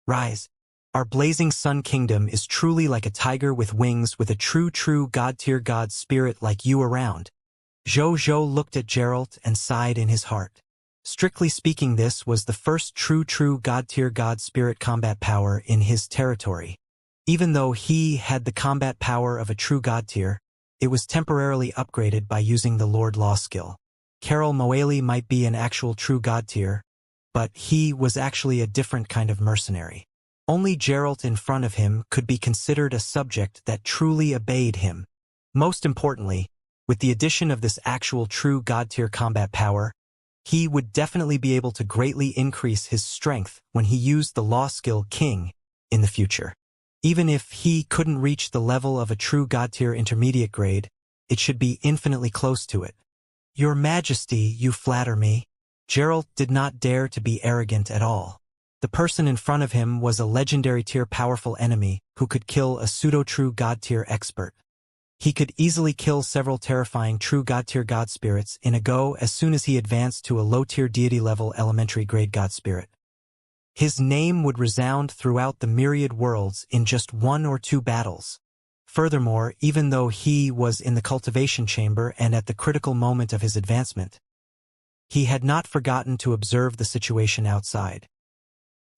Rise. Our blazing sun kingdom is truly like a tiger with wings with a true god-tier god spirit like you around. Zhou looked at Geralt and sighed in his heart. Strictly speaking, this was the first true god-tier god spirit combat power in his territory. Even though he had the combat power of a true god tier, it was temporarily upgraded by using the Lord Law skill. Carol Moeli might be an actual true god tier, but he was actually a different kind of mercenary. Only Geralt in front of him could be considered a subject that truly obeyed him. Most importantly, with the addition of this actual true god-tier combat power, he would definitely be able to greatly increase his strength when he used the law skill King in the future. Even if he couldn't reach the level of a true god-tier intermediate grade, it should be infinitely close to it. Your Majesty, you flatter me. Geralt did not dare to be arrogant at all. The person in front of him was a legendary tier powerful enemy who could kill a pseudo-true god-tier expert. He could easily kill several terrifying true god-tier god spirits in a go as soon as he advanced to a low-tier deity-level elementary grade god spirit. His name would resound throughout the myriad worlds in just 1 or 2 battles. Furthermore, even though he was in the cultivation chamber and at the critical moment of his advancement, he had not forgotten to observe the situation outside.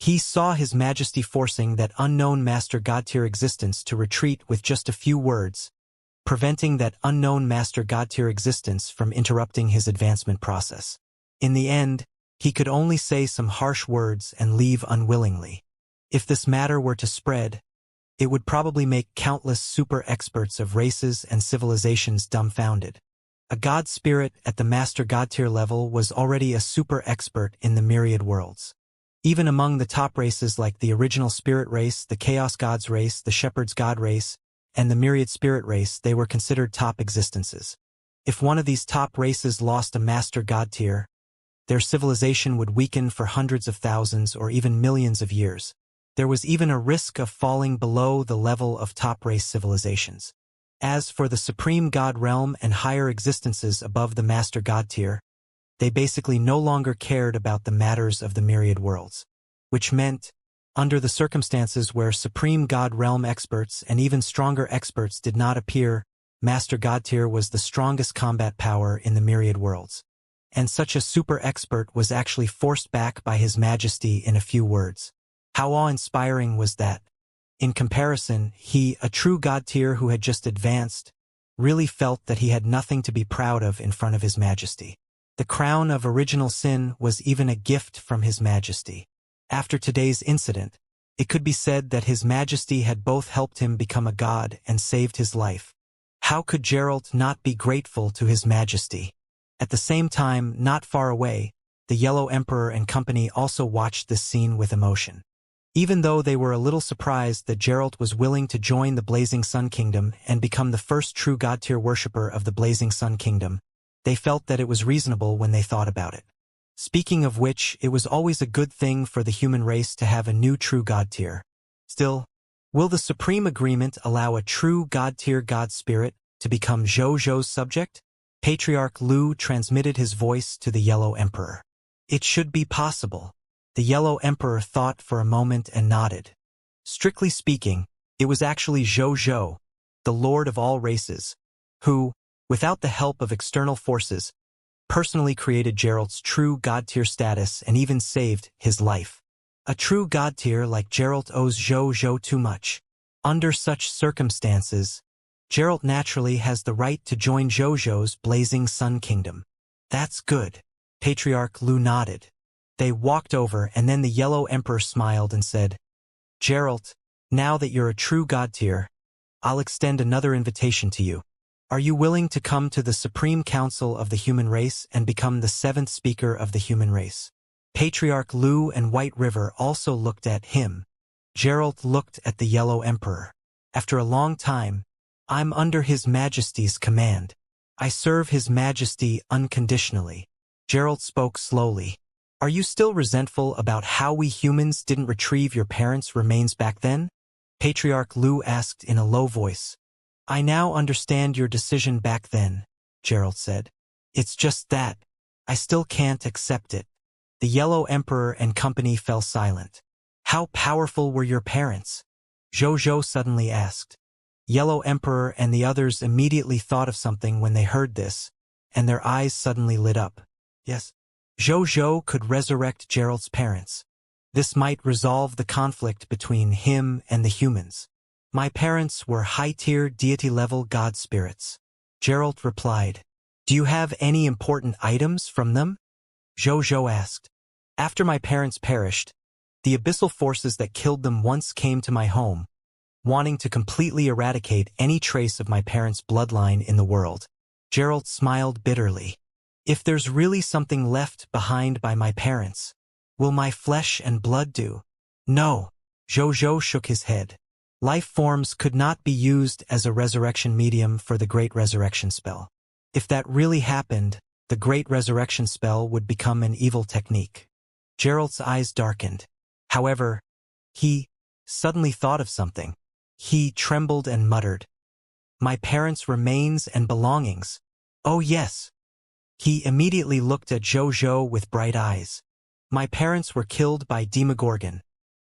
He saw His Majesty forcing that unknown Master God-tier existence to retreat with just a few words, preventing that unknown Master God-tier existence from interrupting his advancement process. In the end, he could only say some harsh words and leave unwillingly. If this matter were to spread, it would probably make countless super experts of races and civilizations dumbfounded. A god spirit at the Master God-tier level was already a super expert in the myriad worlds. Even among the top races like the original spirit race, the Chaos Gods race, the Shepherd's God race, and the Myriad Spirit race, they were considered top existences. If one of these top races lost a Master God tier, their civilization would weaken for hundreds of thousands or even millions of years. There was even a risk of falling below the level of top race civilizations. As for the Supreme God realm and higher existences above the Master God tier, they basically no longer cared about the matters of the myriad worlds, which meant, under the circumstances where Supreme God realm experts and even stronger experts did not appear, Master God tier was the strongest combat power in the myriad worlds. And such a super expert was actually forced back by His Majesty in a few words. How awe-inspiring was that? In comparison, he, a true God tier who had just advanced, really felt that he had nothing to be proud of in front of His Majesty. The crown of original sin was even a gift from His Majesty. After today's incident, it could be said that His Majesty had both helped him become a god and saved his life. How could Geralt not be grateful to His Majesty? At the same time, not far away, the Yellow Emperor and company also watched this scene with emotion. Even though they were a little surprised that Geralt was willing to join the Blazing Sun Kingdom and become the first true god-tier worshipper of the Blazing Sun Kingdom, they felt that it was reasonable when they thought about it. Speaking of which, it was always a good thing for the human race to have a new true god tier. Still, will the Supreme Agreement allow a true god tier god spirit to become Zhou's subject? Patriarch Lu transmitted his voice to the Yellow Emperor. It should be possible. The Yellow Emperor thought for a moment and nodded. Strictly speaking, it was actually Zhou, the Lord of all races, who, without the help of external forces, personally created Geralt's true god-tier status and even saved his life. A true god-tier like Geralt owes Zhou too much. Under such circumstances, Geralt naturally has the right to join Zhou's Blazing Sun Kingdom. That's good. Patriarch Lu nodded. They walked over and then the Yellow Emperor smiled and said, Geralt, now that you're a true god-tier, I'll extend another invitation to you. Are you willing to come to the Supreme Council of the human race and become the 7th speaker of the human race? Patriarch Lu and White River also looked at him. Geralt looked at the Yellow Emperor. After a long time, I'm under His Majesty's command. I serve His Majesty unconditionally. Geralt spoke slowly. Are you still resentful about how we humans didn't retrieve your parents' remains back then? Patriarch Lu asked in a low voice. I now understand your decision back then, Geralt said. It's just that, I still can't accept it. The Yellow Emperor and company fell silent. How powerful were your parents? Zhou suddenly asked. Yellow Emperor and the others immediately thought of something when they heard this, and their eyes suddenly lit up. Yes. Zhou could resurrect Geralt's parents. This might resolve the conflict between him and the humans. My parents were high-tier deity-level god spirits. Geralt replied. Do you have any important items from them? Zhou asked. After my parents perished, the abyssal forces that killed them once came to my home, wanting to completely eradicate any trace of my parents' bloodline in the world. Geralt smiled bitterly. If there's really something left behind by my parents, will my flesh and blood do? No. Zhou shook his head. Life forms could not be used as a resurrection medium for the Great Resurrection spell. If that really happened, the Great Resurrection spell would become an evil technique. Geralt's eyes darkened. However, he suddenly thought of something. He trembled and muttered, My parents' remains and belongings. Oh yes. He immediately looked at Zhou with bright eyes. My parents were killed by Demogorgon,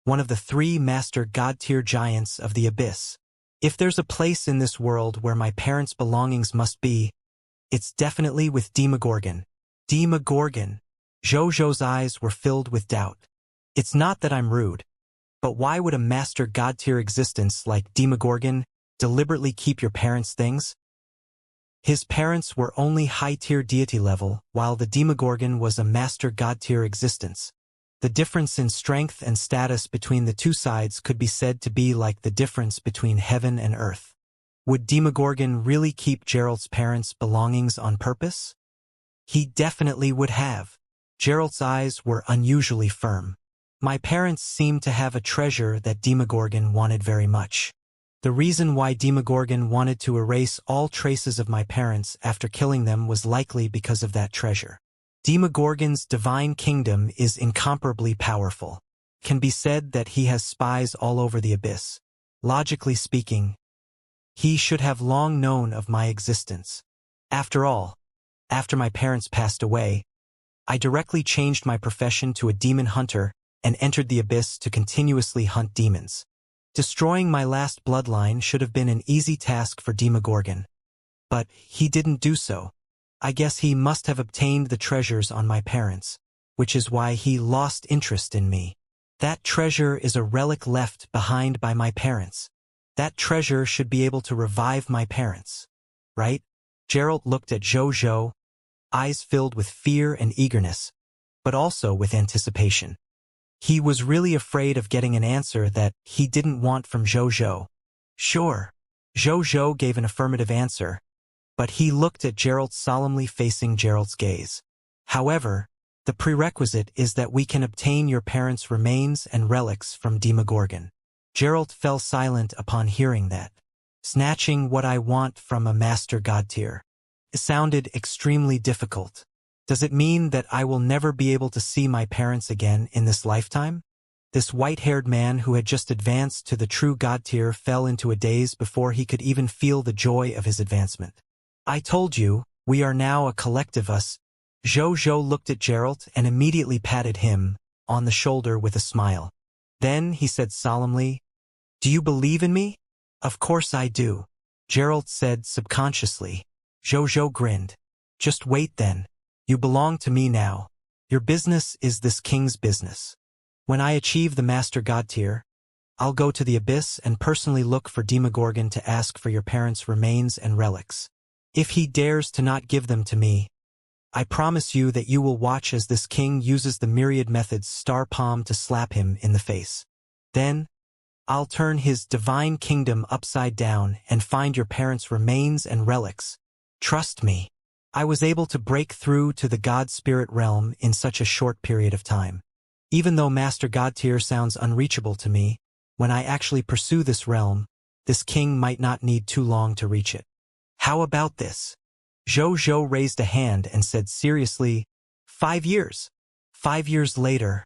one of the 3 master god-tier giants of the abyss. If there's a place in this world where my parents' belongings must be, it's definitely with Demogorgon. Demogorgon. Zhou's eyes were filled with doubt. It's not that I'm rude, but why would a master god-tier existence like Demogorgon deliberately keep your parents' things? His parents were only high-tier deity level, while the Demogorgon was a master god-tier existence. The difference in strength and status between the two sides could be said to be like the difference between heaven and earth. Would Demogorgon really keep Geralt's parents' belongings on purpose? He definitely would have. Geralt's eyes were unusually firm. My parents seemed to have a treasure that Demogorgon wanted very much. The reason why Demogorgon wanted to erase all traces of my parents after killing them was likely because of that treasure. Demogorgon's divine kingdom is incomparably powerful. Can be said that he has spies all over the abyss. Logically speaking, he should have long known of my existence. After all, after my parents passed away, I directly changed my profession to a demon hunter and entered the abyss to continuously hunt demons. Destroying my last bloodline should have been an easy task for Demogorgon. But he didn't do so. I guess he must have obtained the treasures on my parents, which is why he lost interest in me. That treasure is a relic left behind by my parents. That treasure should be able to revive my parents. Right? Geralt looked at Zhou, eyes filled with fear and eagerness, but also with anticipation. He was really afraid of getting an answer that he didn't want from Zhou. Sure. Zhou gave an affirmative answer, but he looked at Geralt solemnly facing Geralt's gaze. However, the prerequisite is that we can obtain your parents' remains and relics from Demogorgon. Geralt fell silent upon hearing that. Snatching what I want from a master god tier. It sounded extremely difficult. Does it mean that I will never be able to see my parents again in this lifetime? This white-haired man who had just advanced to the true god tier fell into a daze before he could even feel the joy of his advancement. I told you, we are now a collective us. Zhou looked at Geralt and immediately patted him on the shoulder with a smile. Then he said solemnly, Do you believe in me? Of course I do. Geralt said subconsciously. Zhou grinned. Just wait then. You belong to me now. Your business is this king's business. When I achieve the Master God tier, I'll go to the abyss and personally look for Demogorgon to ask for your parents' remains and relics. If he dares to not give them to me, I promise you that you will watch as this king uses the myriad methods star palm to slap him in the face. Then, I'll turn his divine kingdom upside down and find your parents' remains and relics. Trust me. I was able to break through to the God Spirit realm in such a short period of time. Even though Master God tier sounds unreachable to me, when I actually pursue this realm, this king might not need too long to reach it. How about this? Zhou raised a hand and said seriously, 5 years. 5 years later,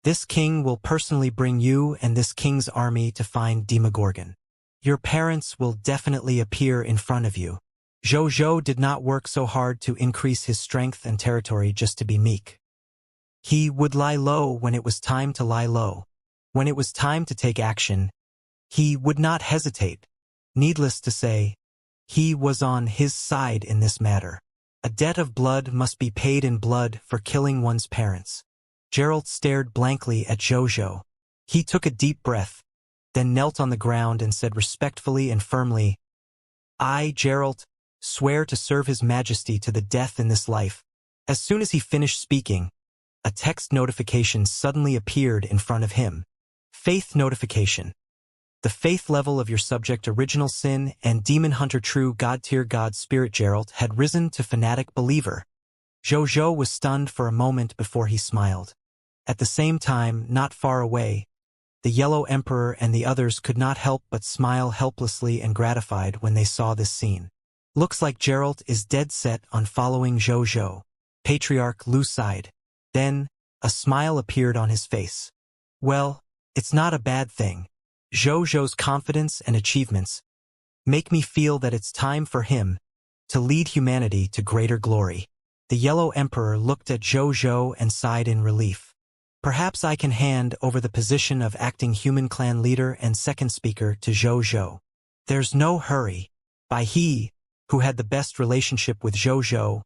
this king will personally bring you and this king's army to find Demogorgon. Your parents will definitely appear in front of you. Zhou did not work so hard to increase his strength and territory just to be meek. He would lie low when it was time to lie low. When it was time to take action, he would not hesitate. Needless to say, he was on his side in this matter. A debt of blood must be paid in blood for killing one's parents. Geralt stared blankly at Jojo. He took a deep breath, then knelt on the ground and said respectfully and firmly, "I, Geralt, swear to serve His Majesty to the death in this life." As soon as he finished speaking, a text notification suddenly appeared in front of him. Faith notification. The faith level of your subject Original Sin and Demon Hunter True God Tier God Spirit Geralt had risen to Fanatic Believer. Jojo was stunned for a moment before he smiled. At the same time, not far away, the Yellow Emperor and the others could not help but smile helplessly and gratified when they saw this scene. Looks like Geralt is dead set on following Jojo. Patriarch Lu sighed. Then, a smile appeared on his face. Well, it's not a bad thing. Jojo's confidence and achievements make me feel that it's time for him to lead humanity to greater glory. The Yellow Emperor looked at Jojo and sighed in relief. Perhaps I can hand over the position of acting human clan leader and second speaker to Jojo. There's no hurry. He, who had the best relationship with Jojo,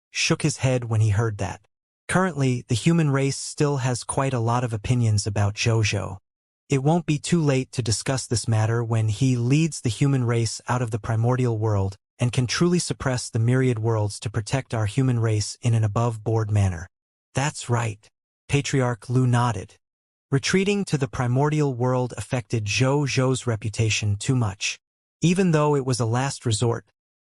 shook his head when he heard that. Currently, the human race still has quite a lot of opinions about Jojo. It won't be too late to discuss this matter when he leads the human race out of the primordial world and can truly suppress the myriad worlds to protect our human race in an above-board manner. That's right. Patriarch Lu nodded. Retreating to the primordial world affected Jojo's reputation too much. Even though it was a last resort,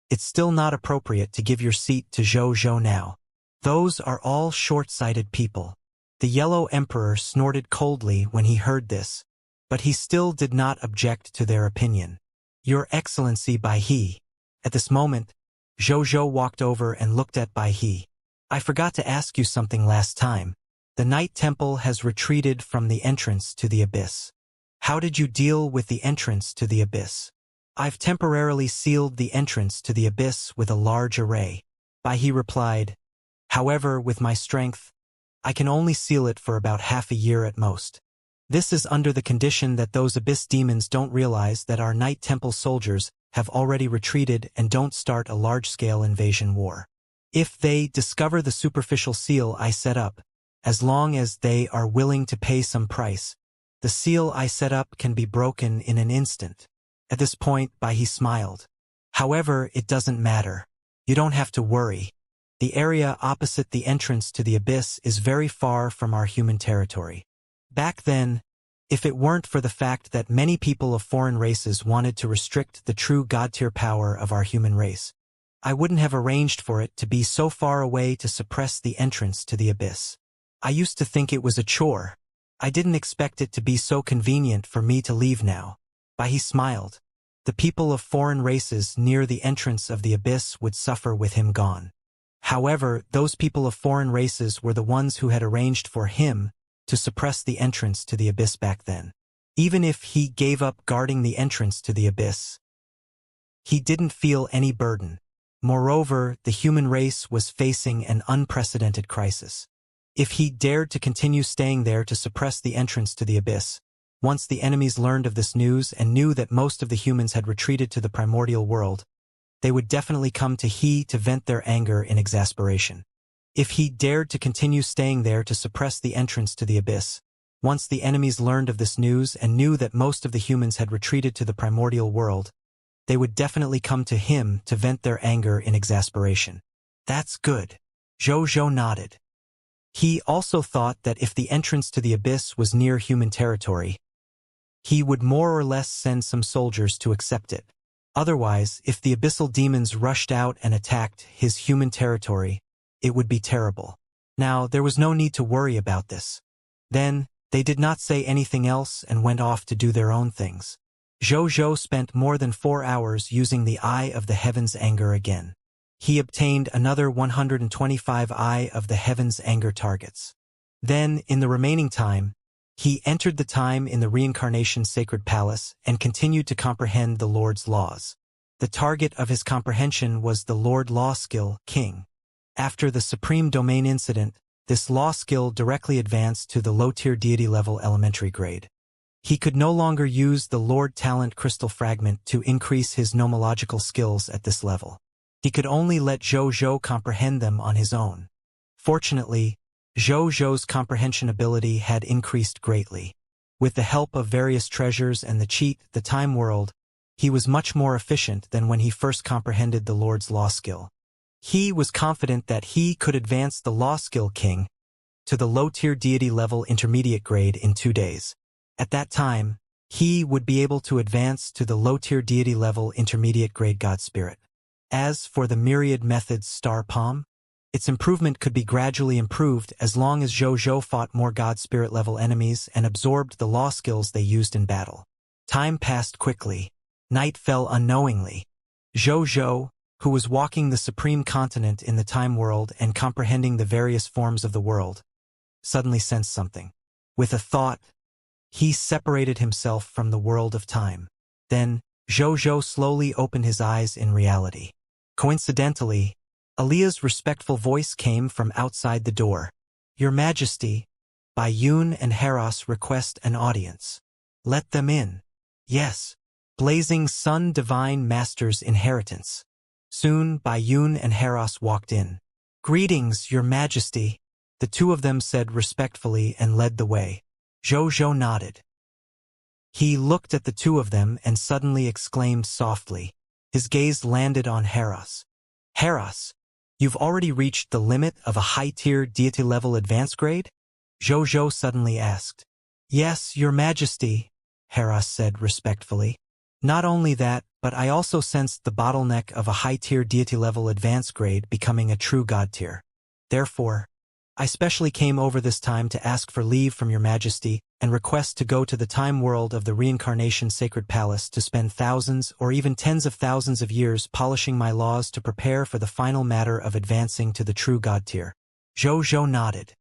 it's still not appropriate to give your seat to Jojo now. Those are all short-sighted people. The Yellow Emperor snorted coldly when he heard this, but he still did not object to their opinion. Your Excellency Bai. At this moment, Jojo walked over and looked at Bai. I forgot to ask you something last time. The Night Temple has retreated from the entrance to the Abyss. How did you deal with the entrance to the Abyss? I've temporarily sealed the entrance to the Abyss with a large array. Bai replied, however, with my strength, I can only seal it for about half a year at most. This is under the condition that those Abyss demons don't realize that our Night Temple soldiers have already retreated and don't start a large-scale invasion war. If they discover the superficial seal I set up, as long as they are willing to pay some price, the seal I set up can be broken in an instant. At this point, Bai smiled. However, it doesn't matter. You don't have to worry. The area opposite the entrance to the Abyss is very far from our human territory. Back then, if it weren't for the fact that many people of foreign races wanted to restrict the true god-tier power of our human race, I wouldn't have arranged for it to be so far away to suppress the entrance to the Abyss. I used to think it was a chore. I didn't expect it to be so convenient for me to leave now. Bai smiled. The people of foreign races near the entrance of the Abyss would suffer with him gone. However, those people of foreign races were the ones who had arranged for him to suppress the entrance to the Abyss back then. Even if he gave up guarding the entrance to the Abyss, he didn't feel any burden. Moreover, the human race was facing an unprecedented crisis. If he dared to continue staying there to suppress the entrance to the Abyss, once the enemies learned of this news and knew that most of the humans had retreated to the primordial world, they would definitely come to he to vent their anger in exasperation. If he dared to continue staying there to suppress the entrance to the Abyss, once the enemies learned of this news and knew that most of the humans had retreated to the primordial world, they would definitely come to him to vent their anger in exasperation. That's good. Jojo nodded. He also thought that if the entrance to the Abyss was near human territory, he would more or less send some soldiers to accept it. Otherwise, if the abyssal demons rushed out and attacked his human territory, it would be terrible. Now, there was no need to worry about this. Then, they did not say anything else and went off to do their own things. Jojo spent more than 4 hours using the Eye of the Heavens anger again. He obtained another 125 Eye of the Heavens anger targets. Then, in the remaining time, he entered the time in the Reincarnation Sacred Palace and continued to comprehend the Lord's laws. The target of his comprehension was the Lord Law skill, King. After the Supreme Domain incident, this law skill directly advanced to the low-tier deity level elementary grade. He could no longer use the Lord Talent Crystal Fragment to increase his nomological skills at this level. He could only let Zhou Zhou comprehend them on his own. Fortunately, Zhou Zhou's comprehension ability had increased greatly. With the help of various treasures and the cheat, the Time World, he was much more efficient than when he first comprehended the Lord's Law skill. He was confident that he could advance the Law Skill King to the low-tier deity level intermediate grade in 2 days. At that time, he would be able to advance to the low-tier deity level intermediate grade God Spirit. As for the myriad methods Star Palm, its improvement could be gradually improved as long as Zhou Zhou fought more God Spirit level enemies and absorbed the law skills they used in battle. Time passed quickly. Night fell unknowingly. Zhou Zhou, who was walking the supreme continent in the Time World and comprehending the various forms of the world, suddenly sensed something. With a thought, he separated himself from the world of time. Then, Zhou Zhou slowly opened his eyes in reality. Coincidentally, Aaliyah's respectful voice came from outside the door. "Your Majesty, Bayun and Heros request an audience." "Let them in." "Yes." Blazing Sun Divine Master's Inheritance. Soon, Bayun and Heros walked in. "Greetings, Your Majesty," the two of them said respectfully and led the way. Zhou Zhou nodded. He looked at the two of them and suddenly exclaimed softly. His gaze landed on Heros. "Heros, you've already reached the limit of a high-tier deity-level advance grade?" Zhou Zhou suddenly asked. "Yes, Your Majesty," Heros said respectfully. "Not only that, but I also sensed the bottleneck of a high-tier deity-level advance grade becoming a true god tier. Therefore, I specially came over this time to ask for leave from Your Majesty and request to go to the time world of the Reincarnation Sacred Palace to spend thousands or even tens of thousands of years polishing my laws to prepare for the final matter of advancing to the true god tier." Zhou Zhou nodded.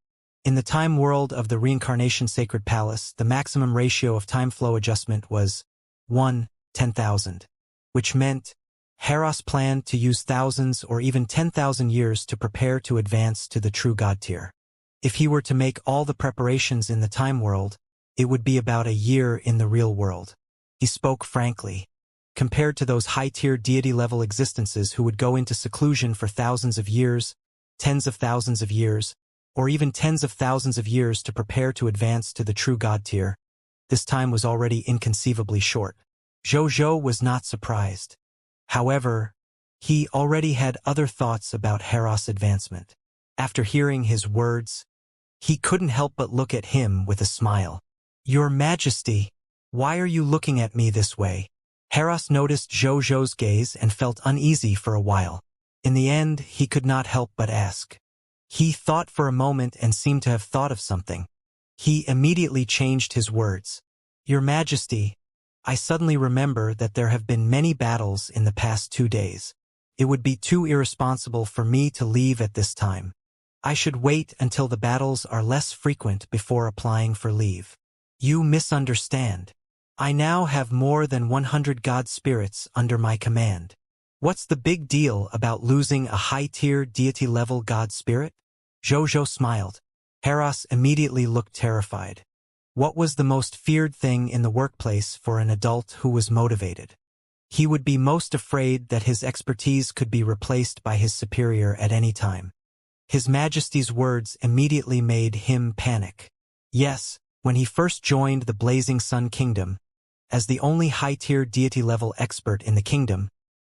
In the time world of the Reincarnation Sacred Palace, the maximum ratio of time flow adjustment was 1:10,000, which meant Heros planned to use thousands or even 10,000 years to prepare to advance to the true god tier. If he were to make all the preparations in the time world, it would be about a year in the real world. He spoke frankly. Compared to those high-tier deity-level existences who would go into seclusion for thousands of years, tens of thousands of years, or even tens of thousands of years to prepare to advance to the true god tier, this time was already inconceivably short. Zhou Zhou was not surprised. However, he already had other thoughts about Heros' advancement. After hearing his words, he couldn't help but look at him with a smile. "Your Majesty, why are you looking at me this way?" Heros noticed Zhou Zhou's gaze and felt uneasy for a while. In the end, he could not help but ask. He thought for a moment and seemed to have thought of something. He immediately changed his words. "Your Majesty, I suddenly remember that there have been many battles in the past 2 days. It would be too irresponsible for me to leave at this time. I should wait until the battles are less frequent before applying for leave." "You misunderstand. I now have more than 100 god spirits under my command. What's the big deal about losing a high-tier deity-level god spirit?" Zhou Zhou smiled. Heros immediately looked terrified. What was the most feared thing in the workplace for an adult who was motivated? He would be most afraid that his expertise could be replaced by his superior at any time. His Majesty's words immediately made him panic. Yes, when he first joined the Blazing Sun Kingdom, as the only high-tier deity-level expert in the kingdom,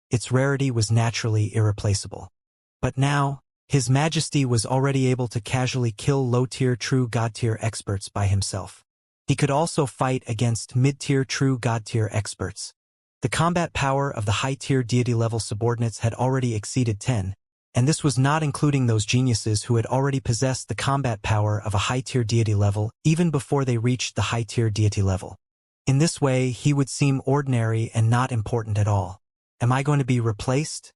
its rarity was naturally irreplaceable. But now, His Majesty was already able to casually kill low-tier true god-tier experts by himself. He could also fight against mid-tier true god-tier experts. The combat power of the high-tier deity-level subordinates had already exceeded 10, and this was not including those geniuses who had already possessed the combat power of a high-tier deity level even before they reached the high-tier deity level. In this way, he would seem ordinary and not important at all. Am I going to be replaced?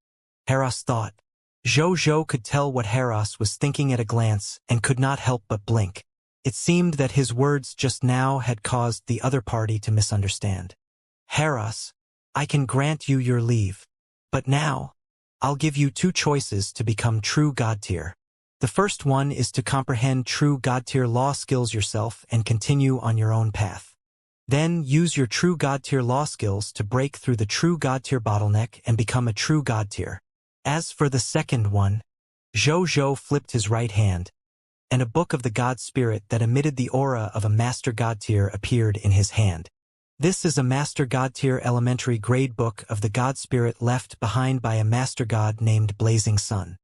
Heros thought. Zhou Zhou could tell what Heros was thinking at a glance and could not help but blink. It seemed that his words just now had caused the other party to misunderstand. Heros, I can grant you your leave. But now, I'll give you 2 choices to become true god tier. The first one is to comprehend true god tier law skills yourself and continue on your own path. Then use your true God tier law skills to break through the true God tier bottleneck and become a true God tier. As for the second one, Zhou flipped his right hand, and a book of the God Spirit that emitted the aura of a Master God tier appeared in his hand. This is a Master God tier elementary grade book of the God Spirit left behind by a Master God named Blazing Sun.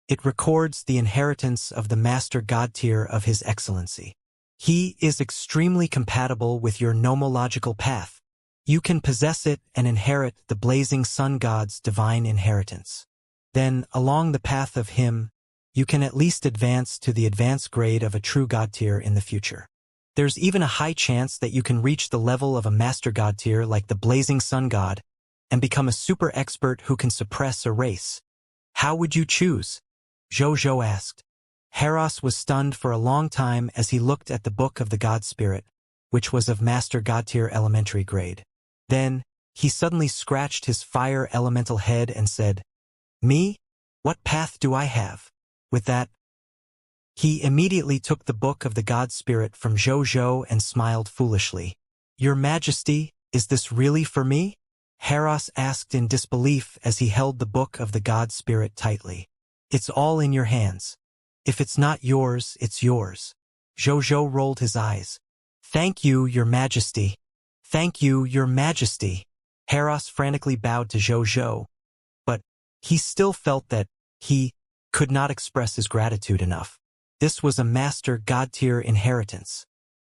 It records the inheritance of the Master God tier of His Excellency. He is extremely compatible with your nomological path. You can possess it and inherit the Blazing Sun God's divine inheritance. Then, along the path of him, you can at least advance to the advanced grade of a true God tier in the future. There's even a high chance that you can reach the level of a Master God tier like the Blazing Sun God and become a super expert who can suppress a race. How would you choose? Zhou asked. Haros was stunned for a long time as he looked at the book of the God Spirit, which was of Master God tier elementary grade. Then, he suddenly scratched his fire elemental head and said, "Me? What path do I have?" With that, he immediately took the book of the God Spirit from Zhou and smiled foolishly. "Your Majesty, is this really for me?" Haros asked in disbelief as he held the book of the God Spirit tightly. "It's all in your hands. If it's not yours, it's yours." Zhou rolled his eyes. "Thank you, Your Majesty. Thank you, Your Majesty." Haros frantically bowed to Zhou, but he still felt that he could not express his gratitude enough. This was a Master God tier inheritance.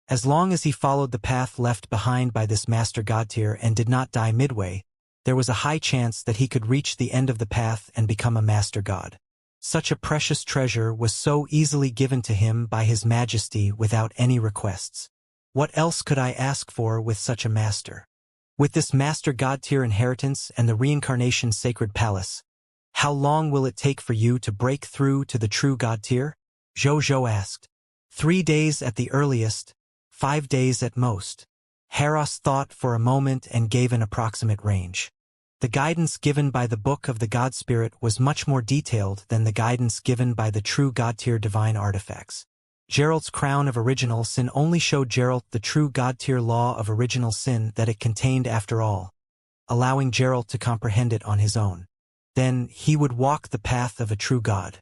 As long as he followed the path left behind by this Master God tier and did not die midway, there was a high chance that he could reach the end of the path and become a Master God. Such a precious treasure was so easily given to him by His Majesty without any requests. What else could I ask for with such a master? With this Master God tier inheritance and the Reincarnation Sacred Palace, how long will it take for you to break through to the true God tier? Zhou asked. 3 days at the earliest, 5 days at most. Haros thought for a moment and gave an approximate range. The guidance given by the Book of the God Spirit was much more detailed than the guidance given by the true God tier divine artifacts. Geralt's Crown of Original Sin only showed Geralt the true God tier law of original sin that it contained after all, allowing Geralt to comprehend it on his own. Then he would walk the path of a true God.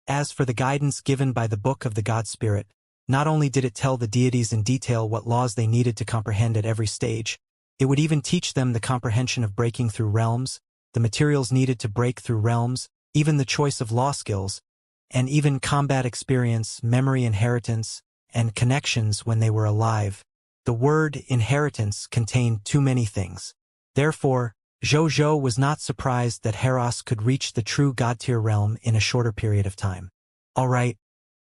As for the guidance given by the Book of the God Spirit, not only did it tell the deities in detail what laws they needed to comprehend at every stage, it would even teach them the comprehension of breaking through realms, the materials needed to break through realms, even the choice of law skills, and even combat experience, memory inheritance, and connections when they were alive. The word inheritance contained too many things. Therefore, Zhou was not surprised that Haros could reach the true God tier realm in a shorter period of time. "All right,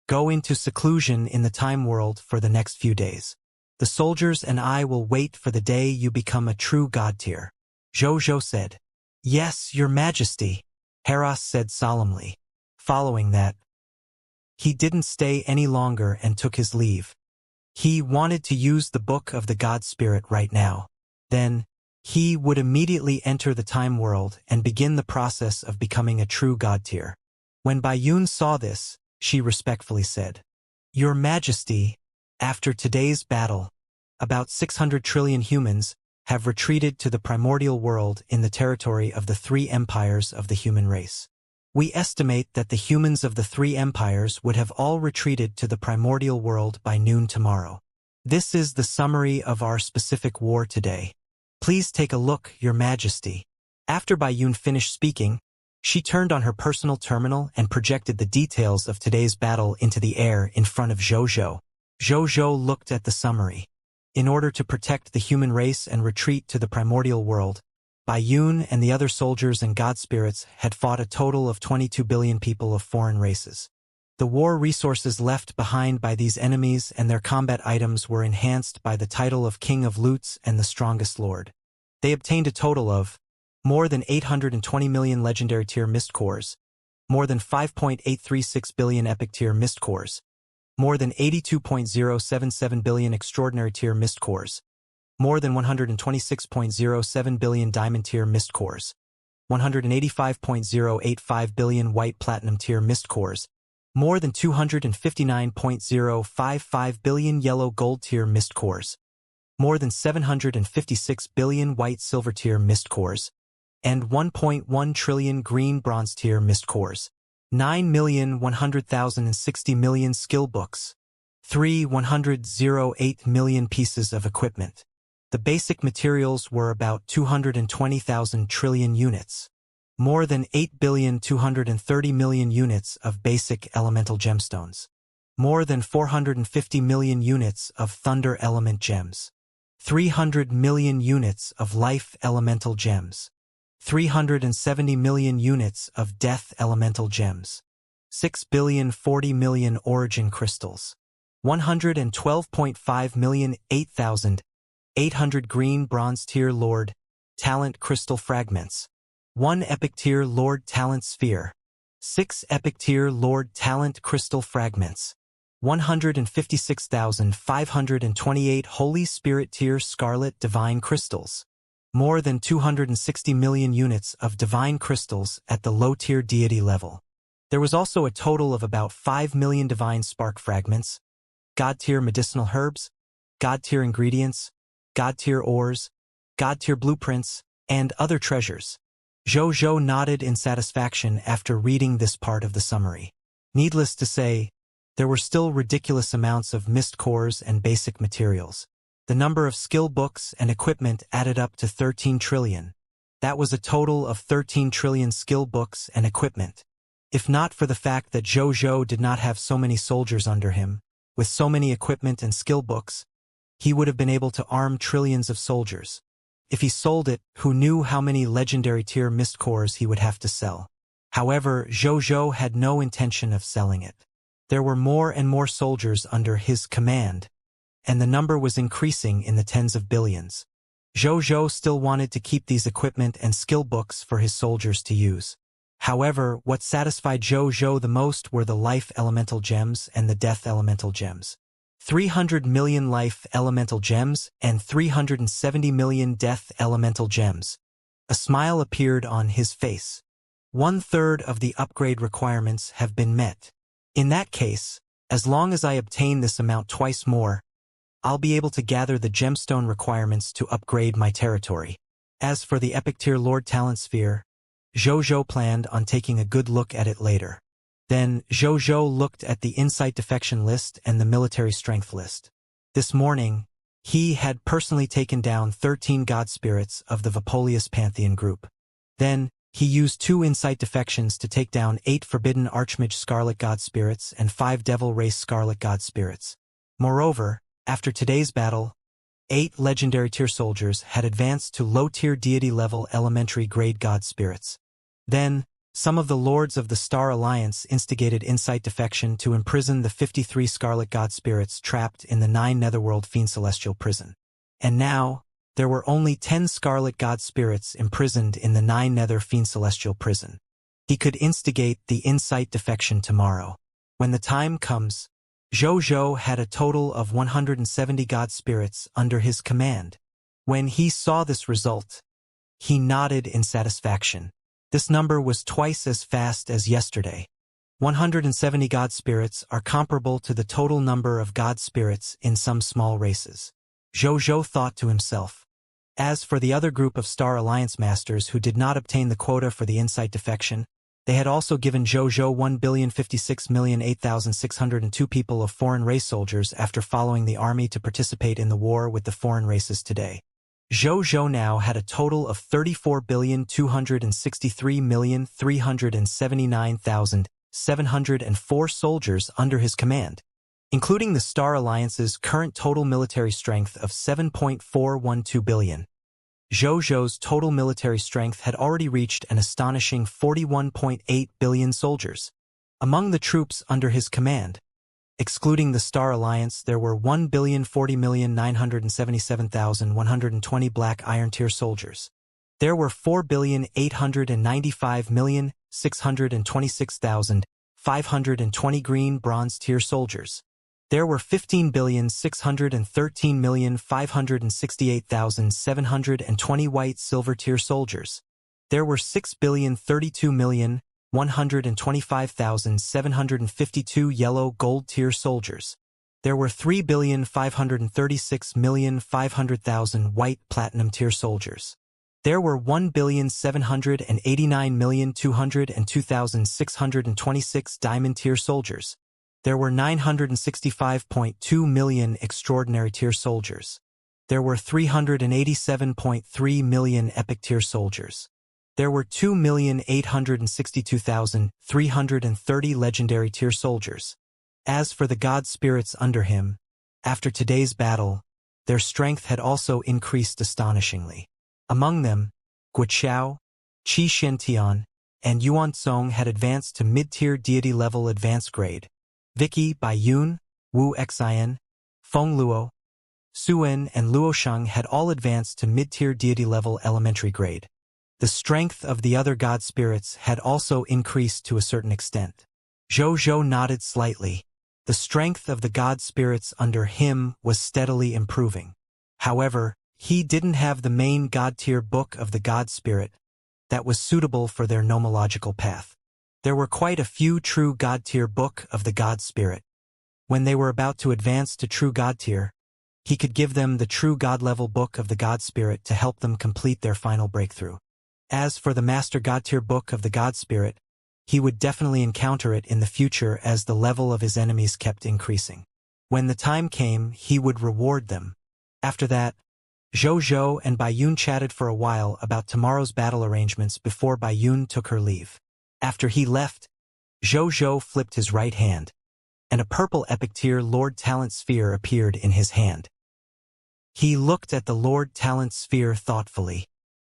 go into seclusion in the time world for the next few days. The soldiers and I will wait for the day you become a true God tier," Zhou said. "Yes, Your Majesty," Haros said solemnly. Following that, he didn't stay any longer and took his leave. He wanted to use the Book of the God Spirit right now. Then, he would immediately enter the time world and begin the process of becoming a true God tier. When Baiyun saw this, she respectfully said, "Your Majesty, after today's battle, about 600 trillion humans have retreated to the primordial world in the territory of the 3 empires of the human race. We estimate that the humans of the 3 empires would have all retreated to the primordial world by noon tomorrow. This is the summary of our specific war today. Please take a look, Your Majesty." After Baiyun finished speaking, she turned on her personal terminal and projected the details of today's battle into the air in front of Zhou. Zhou looked at the summary. In order to protect the human race and retreat to the primordial world, Baiyun and the other soldiers and god spirits had fought a total of 22 billion people of foreign races. The war resources left behind by these enemies and their combat items were enhanced by the title of King of Loots and the Strongest Lord. They obtained a total of more than 820 million legendary tier mist cores, more than 5.836 billion epic tier mist cores, more than 82.077 billion extraordinary tier mist cores, more than 126.07 billion diamond tier mist cores, 185.085 billion white platinum tier mist cores, more than 259.055 billion yellow gold tier mist cores, more than 756 billion white silver tier mist cores, and 1.1 trillion green bronze tier mist cores, 9,100,060 million skill books, 108 million pieces of equipment. The basic materials were about 220,000 trillion units, more than 8,230 million units of basic elemental gemstones, more than 450 million units of thunder element gems, 300 million units of life elemental gems, 370 million units of death elemental gems, 6,040 million origin crystals, 112.5 million 8,800 green bronze tier Lord Talent crystal fragments, 1 epic tier Lord Talent sphere, 6 epic tier Lord Talent crystal fragments, 156,528 Holy Spirit tier Scarlet divine crystals, more than 260 million units of divine crystals at the low-tier deity level. There was also a total of about 5 million divine spark fragments, God-tier medicinal herbs, God-tier ingredients, God-tier ores, God-tier blueprints, and other treasures. Zhou nodded in satisfaction after reading this part of the summary. Needless to say, there were still ridiculous amounts of mist cores and basic materials. The number of skill books and equipment added up to 13 trillion. That was a total of 13 trillion skill books and equipment. If not for the fact that Zhou did not have so many soldiers under him, with so many equipment and skill books, he would have been able to arm trillions of soldiers. If he sold it, who knew how many legendary tier mist cores he would have to sell? However, Zhou had no intention of selling it. There were more and more soldiers under his command, and the number was increasing in the tens of billions. Zhou still wanted to keep these equipment and skill books for his soldiers to use. However, what satisfied Zhou the most were the life elemental gems and the death elemental gems. 300 million life elemental gems and 370 million death elemental gems. A smile appeared on his face. 1/3 of the upgrade requirements have been met. In that case, as long as I obtain this amount twice more, I'll be able to gather the gemstone requirements to upgrade my territory. As for the epic tier Lord Talent Sphere, Zhou planned on taking a good look at it later. Then, Zhou looked at the insight defection list and the military strength list. This morning, he had personally taken down 13 god spirits of the Vapolius Pantheon group. Then, he used 2 insight defections to take down 8 forbidden Archmage Scarlet god spirits and 5 Devil Race Scarlet god spirits. Moreover, after today's battle, 8 legendary tier soldiers had advanced to low-tier deity-level elementary grade god spirits. Then, some of the lords of the Star Alliance instigated insight defection to imprison the 53 Scarlet God Spirits trapped in the 9 Netherworld Fiend Celestial prison. And now, there were only 10 Scarlet God Spirits imprisoned in the 9 Nether Fiend Celestial prison. He could instigate the insight defection tomorrow. When the time comes, Zhou had a total of 170 God Spirits under his command. When he saw this result, he nodded in satisfaction. This number was twice as fast as yesterday. 170 God Spirits are comparable to the total number of God Spirits in some small races. Zhou thought to himself. As for the other group of Star Alliance Masters who did not obtain the quota for the insight defection, they had also given Zhou 1,056,008,602 people of foreign race soldiers after following the army to participate in the war with the foreign races today. Zhou now had a total of 34,263,379,704 soldiers under his command, including the Star Alliance's current total military strength of 7.412 billion. Zhou's total military strength had already reached an astonishing 41.8 billion soldiers. Among the troops under his command, excluding the Star Alliance, there were 1,040,977,120 Black Iron Tier soldiers. There were 4,895,626,520 Green Bronze Tier soldiers. There were 15,613,568,720 White Silver Tier soldiers. There were 6,032,125,752 Yellow Gold Tier soldiers. There were 3,536,500,000 white platinum tier soldiers. There were 1,789,202,626 diamond tier soldiers. There were 965.2 million extraordinary tier soldiers. There were 387.3 million epic tier soldiers. There were 2,862,330 legendary tier soldiers. As for the god spirits under him, after today's battle, their strength had also increased astonishingly. Among them, Guoqiao, Qi Xiantian, and Yuan Song had advanced to mid-tier deity level advanced grade. Vicky, Baiyun, Wu Xian, Feng Luo, Suwen, and Luoshang had all advanced to mid-tier deity level elementary grade. The strength of the other god spirits had also increased to a certain extent. Zhou Zhou nodded slightly. The strength of the god spirits under him was steadily improving. However, he didn't have the main god-tier book of the god spirit that was suitable for their nomological path. There were quite a few true god-tier book of the god spirit. When they were about to advance to true god-tier, he could give them the true god-level book of the god spirit to help them complete their final breakthrough. As for the master god-tier book of the god spirit, he would definitely encounter it in the future as the level of his enemies kept increasing. When the time came, he would reward them. After that, Zhou Zhou and Baiyun chatted for a while about tomorrow's battle arrangements before Baiyun took her leave. After he left, Zhou Zhou flipped his right hand, and a purple epic tier Lord Talent Sphere appeared in his hand. He looked at the Lord Talent Sphere thoughtfully.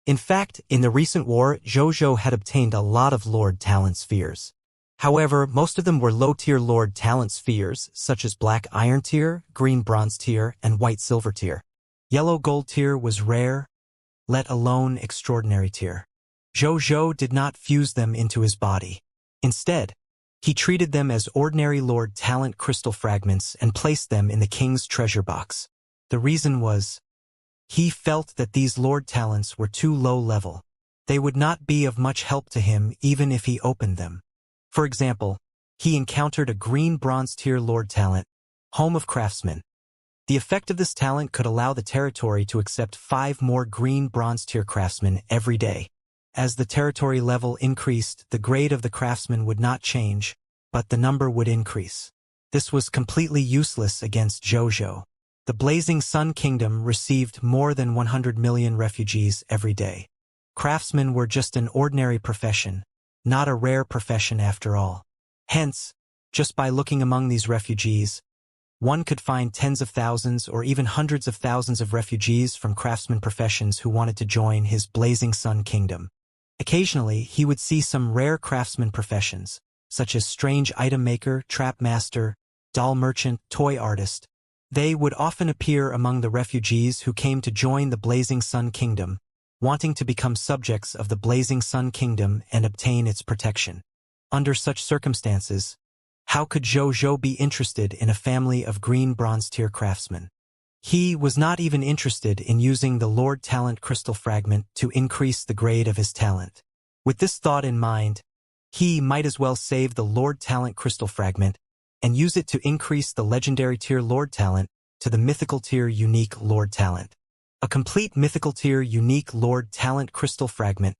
In fact, in the recent war, Zhou Zhou had obtained a lot of Lord Talent Spheres. However, most of them were low-tier Lord Talent Spheres, such as Black Iron Tier, Green Bronze Tier, and White Silver Tier. Yellow Gold Tier was rare, let alone Extraordinary Tier. Zhou Zhou did not fuse them into his body. Instead, he treated them as ordinary Lord Talent Crystal Fragments and placed them in the King's treasure box. The reason was, he felt that these Lord Talents were too low level. They would not be of much help to him even if he opened them. For example, he encountered a Green Bronze Tier Lord Talent, Home of Craftsmen. The effect of this talent could allow the territory to accept 5 more Green Bronze Tier Craftsmen every day. As the territory level increased, the grade of the craftsman would not change, but the number would increase. This was completely useless against Zhou Zhou. The Blazing Sun Kingdom received more than 100 million refugees every day. Craftsmen were just an ordinary profession, not a rare profession after all. Hence, just by looking among these refugees, one could find tens of thousands or even hundreds of thousands of refugees from craftsman professions who wanted to join his Blazing Sun Kingdom. Occasionally, he would see some rare craftsman professions, such as strange item maker, trap master, doll merchant, toy artist. They would often appear among the refugees who came to join the Blazing Sun Kingdom, wanting to become subjects of the Blazing Sun Kingdom and obtain its protection. Under such circumstances, how could Zhou Zhou be interested in a family of Green Bronze Tier craftsmen? He was not even interested in using the Lord Talent Crystal Fragment to increase the grade of his talent. With this thought in mind, he might as well save the Lord Talent Crystal Fragment and use it to increase the Legendary Tier Lord Talent to the Mythical Tier Unique Lord Talent. A complete Mythical Tier Unique Lord Talent Crystal Fragment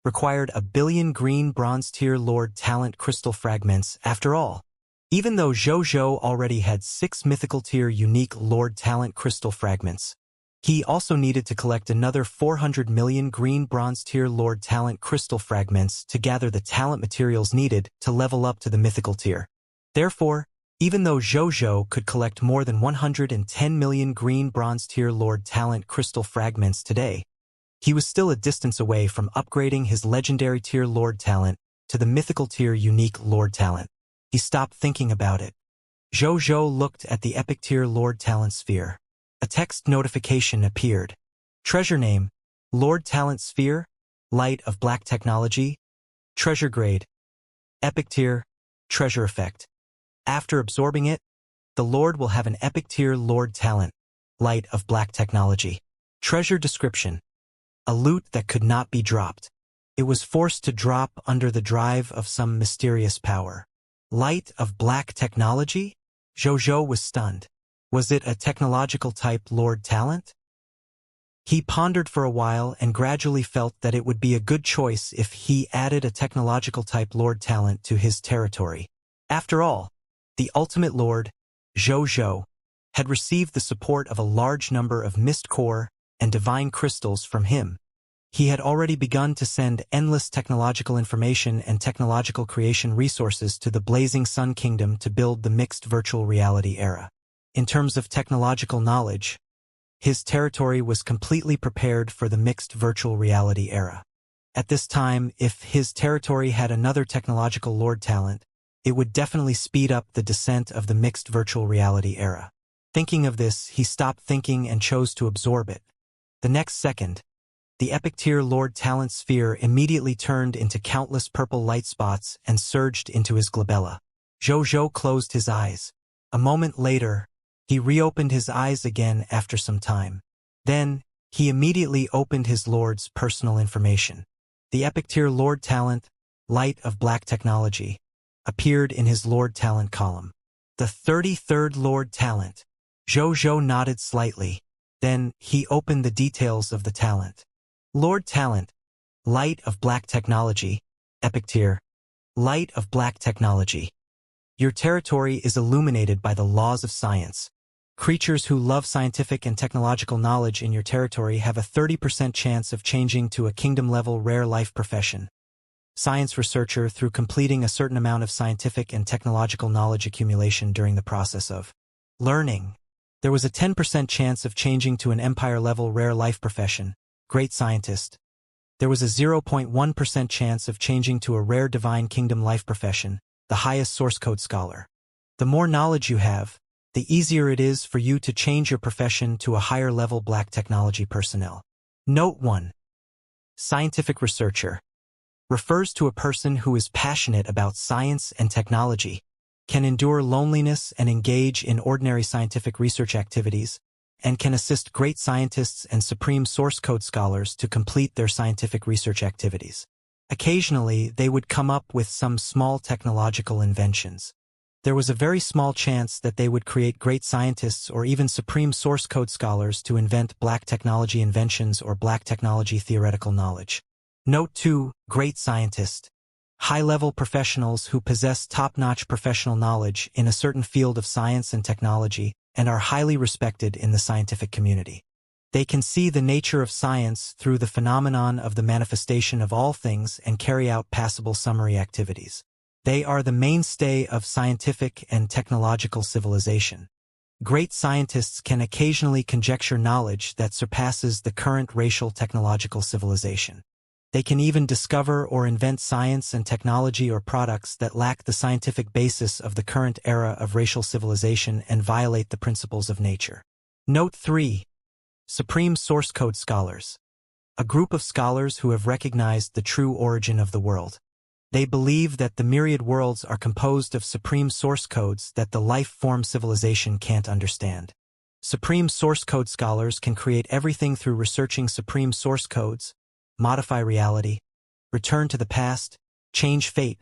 required 1 billion Green Bronze Tier Lord Talent Crystal Fragments after all. Even though Zhou Zhou already had 6 Mythical Tier Unique Lord Talent Crystal Fragments, he also needed to collect another 400 million Green Bronze Tier Lord Talent Crystal Fragments to gather the talent materials needed to level up to the Mythical Tier. Therefore, even though Zhou Zhou could collect more than 110 million Green Bronze Tier Lord Talent Crystal Fragments today, he was still a distance away from upgrading his Legendary Tier Lord Talent to the Mythical Tier Unique Lord Talent. He stopped thinking about it. Zhou Zhou looked at the Epic Tier Lord Talent Sphere. A text notification appeared. Treasure name, Lord Talent Sphere, Light of Black Technology, Treasure Grade, Epic Tier, Treasure Effect. After absorbing it, the Lord will have an Epic Tier Lord Talent, Light of Black Technology. Treasure Description. A loot that could not be dropped. It was forced to drop under the drive of some mysterious power. Light of Black Technology? Zhou was stunned. Was it a technological type Lord Talent? He pondered for a while and gradually felt that it would be a good choice if he added a technological type Lord Talent to his territory. After all, the ultimate Lord, Zhou, had received the support of a large number of mist core and divine crystals from him. He had already begun to send endless technological information and technological creation resources to the Blazing Sun Kingdom to build the mixed virtual reality era. In terms of technological knowledge, his territory was completely prepared for the mixed virtual reality era. At this time, if his territory had another technological Lord Talent, it would definitely speed up the descent of the mixed virtual reality era. Thinking of this, he stopped thinking and chose to absorb it. The next second, the epic tier Lord Talent sphere immediately turned into countless purple light spots and surged into his glabella. Zhou closed his eyes. A moment later, he reopened his eyes again after some time. Then, he immediately opened his Lord's personal information. The epic tier Lord Talent, Light of Black Technology, appeared in his Lord Talent column. The 33rd Lord Talent. Zhou nodded slightly. Then, he opened the details of the talent. Lord Talent, Light of Black Technology, epic tier, Light of Black Technology. Your territory is illuminated by the laws of science. Creatures who love scientific and technological knowledge in your territory have a 30% chance of changing to a kingdom-level rare life profession. Science researcher through completing a certain amount of scientific and technological knowledge accumulation during the process of learning. There was a 10% chance of changing to an empire-level rare life profession, great scientist. There was a 0.1% chance of changing to a rare divine kingdom life profession, the highest source code scholar. The more knowledge you have, the easier it is for you to change your profession to a higher level black technology personnel. Note 1. Scientific researcher refers to a person who is passionate about science and technology, can endure loneliness and engage in ordinary scientific research activities, and can assist great scientists and supreme source code scholars to complete their scientific research activities. Occasionally, they would come up with some small technological inventions. There was a very small chance that they would create great scientists or even supreme source code scholars to invent black technology inventions or black technology theoretical knowledge. Note 2. Great scientist. High-level professionals who possess top-notch professional knowledge in a certain field of science and technology and are highly respected in the scientific community. They can see the nature of science through the phenomenon of the manifestation of all things and carry out passable summary activities. They are the mainstay of scientific and technological civilization. Great scientists can occasionally conjecture knowledge that surpasses the current racial technological civilization. They can even discover or invent science and technology or products that lack the scientific basis of the current era of racial civilization and violate the principles of nature. Note 3. Supreme Source Code Scholars. A group of scholars who have recognized the true origin of the world. They believe that the myriad worlds are composed of supreme source codes that the life-form civilization can't understand. Supreme source code scholars can create everything through researching supreme source codes, modify reality, return to the past, change fate,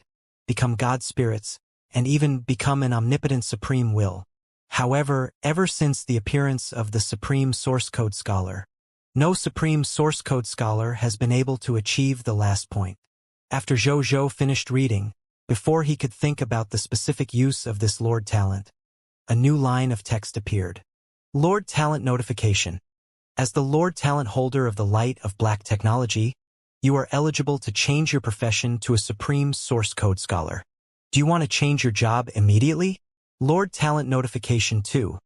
become God spirits, and even become an omnipotent supreme will. However, ever since the appearance of the supreme source code scholar, no supreme source code scholar has been able to achieve the last point. After Zhou finished reading, before he could think about the specific use of this Lord Talent, a new line of text appeared. Lord Talent notification. As the Lord Talent holder of the Light of Black Technology, you are eligible to change your profession to a Supreme Source Code Scholar. Do you want to change your job immediately? Lord Talent notification 2.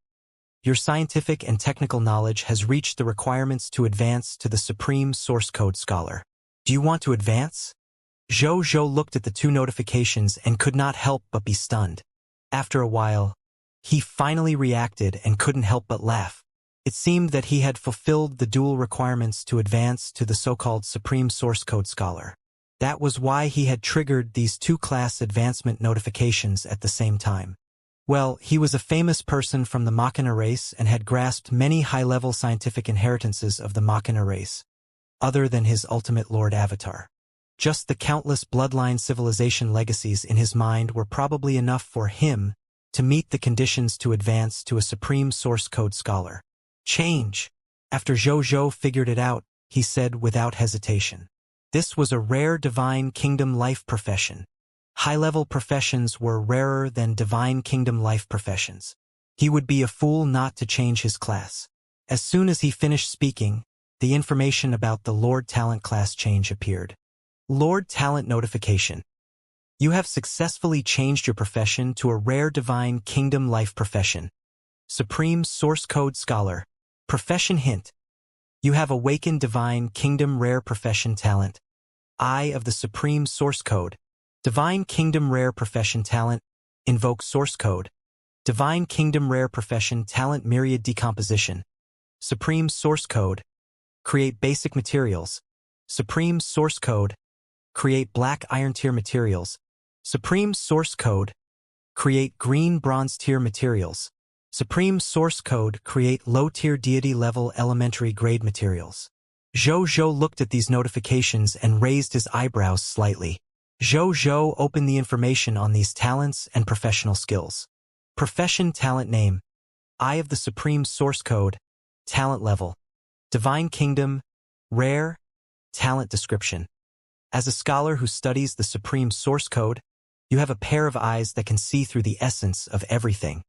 Your scientific and technical knowledge has reached the requirements to advance to the Supreme Source Code Scholar. Do you want to advance? Zhou looked at the two notifications and could not help but be stunned. After a while, he finally reacted and couldn't help but laugh. It seemed that he had fulfilled the dual requirements to advance to the so-called Supreme Source Code Scholar. That was why he had triggered these two-class advancement notifications at the same time. Well, he was a famous person from the Machina race and had grasped many high-level scientific inheritances of the Machina race, other than his ultimate Lord Avatar. Just the countless bloodline civilization legacies in his mind were probably enough for him to meet the conditions to advance to a supreme source code scholar. Change. After Zhou figured it out, he said without hesitation. This was a rare divine kingdom life profession. High-level professions were rarer than divine kingdom life professions. He would be a fool not to change his class. As soon as he finished speaking, the information about the Lord Talent class change appeared. Lord Talent notification. You have successfully changed your profession to a rare divine kingdom life profession. Supreme Source Code Scholar. Profession hint. You have awakened divine kingdom rare profession talent. Eye of the Supreme Source Code. Divine Kingdom Rare Profession Talent. Invoke Source Code. Divine Kingdom Rare Profession Talent Myriad Decomposition. Supreme Source Code. Create basic materials. Supreme Source Code. Create black iron tier materials. Supreme Source Code. Create green bronze tier materials. Supreme Source Code. Create low-tier deity level elementary grade materials. Zhou looked at these notifications and raised his eyebrows slightly. Zhou opened the information on these talents and professional skills. Profession talent name. Eye of the Supreme Source Code. Talent level. Divine Kingdom. Rare. Talent description. As a scholar who studies the Supreme Source Code, you have a pair of eyes that can see through the essence of everything.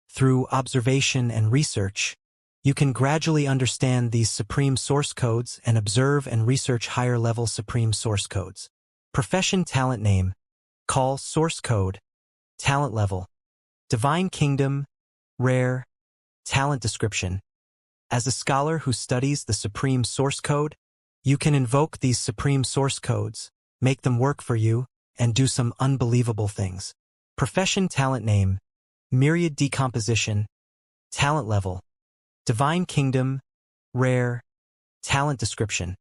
Through observation and research, you can gradually understand these Supreme Source Codes and observe and research higher-level Supreme Source Codes. Profession talent name. Call Source Code. Talent level. Divine Kingdom. Rare. Talent description. As a scholar who studies the Supreme Source Code, you can invoke these Supreme Source Codes, make them work for you, and do some unbelievable things. Profession talent name. Myriad Decomposition. Talent level. Divine Kingdom. Rare. Talent description.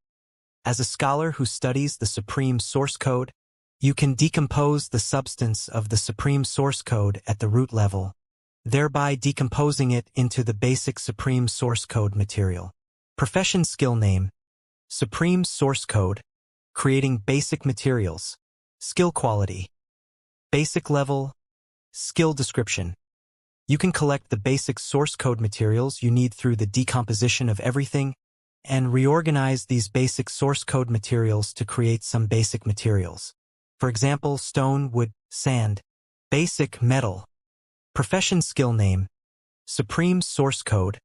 As a scholar who studies the Supreme Source Code, you can decompose the substance of the Supreme Source Code at the root level, thereby decomposing it into the basic Supreme Source Code material. Profession skill name. Supreme Source Code. Creating basic materials. Skill quality. Basic level. Skill description. You can collect the basic source code materials you need through the decomposition of everything and reorganize these basic source code materials to create some basic materials. For example, stone, wood, sand. Basic metal. Profession skill name. Supreme Source Code.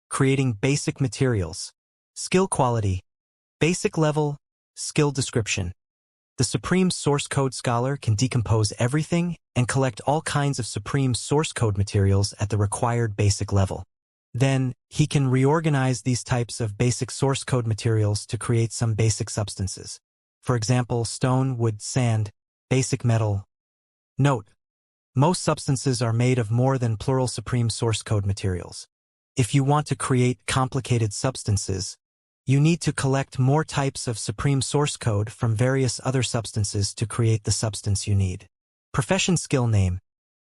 Creating basic materials. Skill quality. Basic level. Skill description. The Supreme Source Code Scholar can decompose everything and collect all kinds of Supreme Source Code materials at the required basic level. Then, he can reorganize these types of basic source code materials to create some basic substances. For example, stone, wood, sand, basic metal. Note: most substances are made of more than plural Supreme Source Code materials. If you want to create complicated substances, you need to collect more types of Supreme Source Code from various other substances to create the substance you need. Profession skill name.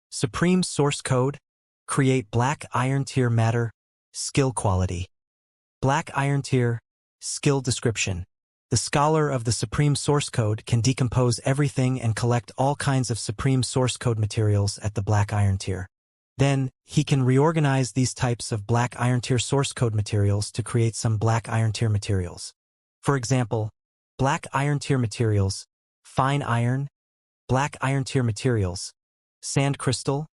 Supreme Source Code. Create black iron tier matter. Skill quality. Black iron tier. Skill description. The scholar of the Supreme Source Code can decompose everything and collect all kinds of Supreme Source Code materials at the black iron tier. Then, he can reorganize these types of black iron tier source code materials to create some black iron tier materials. For example, black iron tier materials, fine iron, black iron tier materials, sand crystal,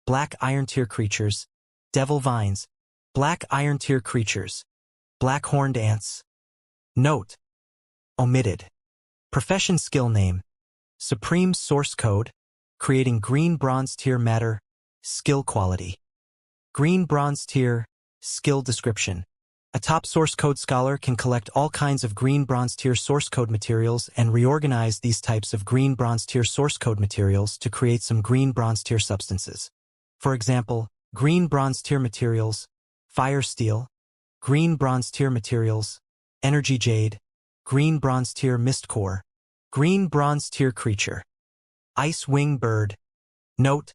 black iron tier creatures, devil vines, black iron tier creatures, black horned ants. Note: omitted. Profession skill name. Supreme Source Code. Creating green bronze tier matter. Skill quality. Green bronze tier. Skill description. A top source code scholar can collect all kinds of green bronze tier source code materials and reorganize these types of green bronze tier source code materials to create some green bronze tier substances. For example, green bronze tier materials, fire steel, green bronze tier materials, energy jade, green bronze tier mist core, green bronze tier creature, ice wing bird. Note: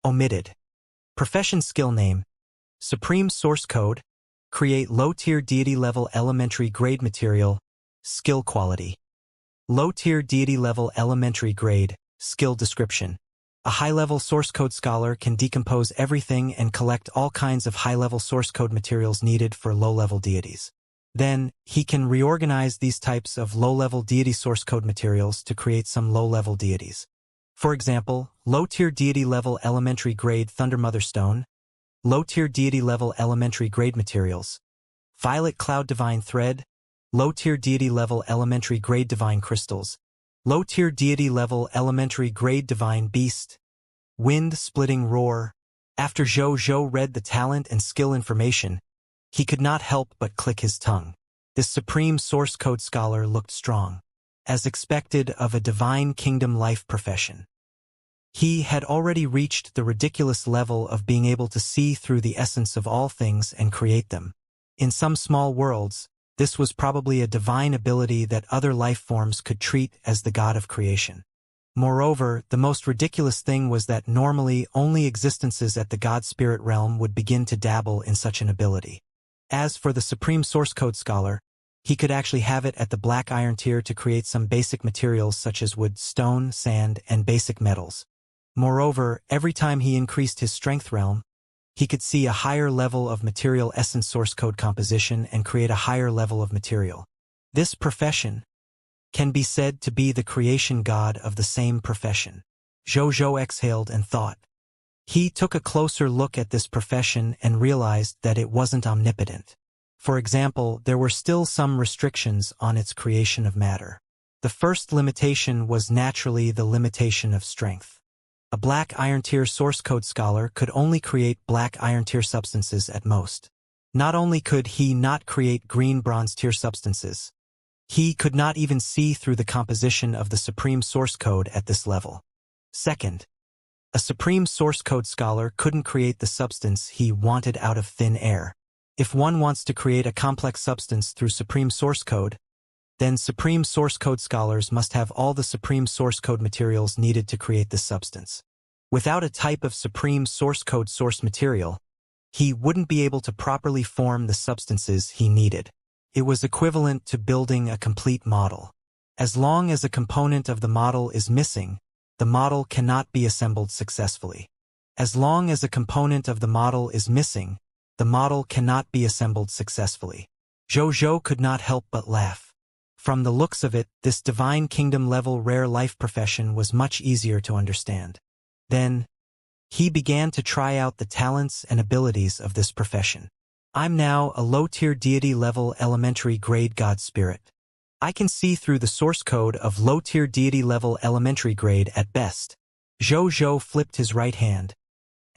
omitted. Profession skill name. Supreme Source Code. Create low-tier deity-level elementary grade material. Skill quality. Low-tier deity-level elementary grade. Skill description. A high-level source code scholar can decompose everything and collect all kinds of high-level source code materials needed for low-level deities. Then, he can reorganize these types of low-level deity source code materials to create some low-level deities. For example, low-tier deity level elementary grade Thundermother Stone, low-tier deity level elementary grade materials, Violet Cloud Divine Thread, low-tier deity level elementary grade Divine Crystals, low-tier deity level elementary grade Divine Beast, Wind Splitting Roar. After Zhou Zhou read the talent and skill information, he could not help but click his tongue. This supreme source code scholar looked strong, as expected of a divine kingdom life profession. He had already reached the ridiculous level of being able to see through the essence of all things and create them. In some small worlds, this was probably a divine ability that other life forms could treat as the god of creation. Moreover, the most ridiculous thing was that normally only existences at the God-Spirit realm would begin to dabble in such an ability. As for the Supreme Source Code Scholar, he could actually have it at the Black Iron tier to create some basic materials such as wood, stone, sand, and basic metals. Moreover, every time he increased his Strength realm, he could see a higher level of material essence source code composition and create a higher level of material. This profession can be said to be the creation god of the same profession. Zhou Zhou exhaled and thought. He took a closer look at this profession and realized that it wasn't omnipotent. For example, there were still some restrictions on its creation of matter. The first limitation was naturally the limitation of strength. A Black Iron tier source code scholar could only create Black Iron tier substances at most. Not only could he not create Green Bronze tier substances, he could not even see through the composition of the Supreme Source Code at this level. Second, a Supreme Source Code scholar couldn't create the substance he wanted out of thin air. If one wants to create a complex substance through Supreme Source Code, then Supreme Source Code scholars must have all the Supreme Source Code materials needed to create this substance. Without a type of Supreme Source Code source material, he wouldn't be able to properly form the substances he needed. It was equivalent to building a complete model. As long as a component of the model is missing, the model cannot be assembled successfully. As long as a component of the model is missing, the model cannot be assembled successfully. Zhou Zhou could not help but laugh. From the looks of it, this Divine Kingdom level rare life profession was much easier to understand. Then, he began to try out the talents and abilities of this profession. I'm now a low-tier deity level elementary grade god spirit. I can see through the source code of low-tier deity level elementary grade at best. Zhou Zhou flipped his right hand,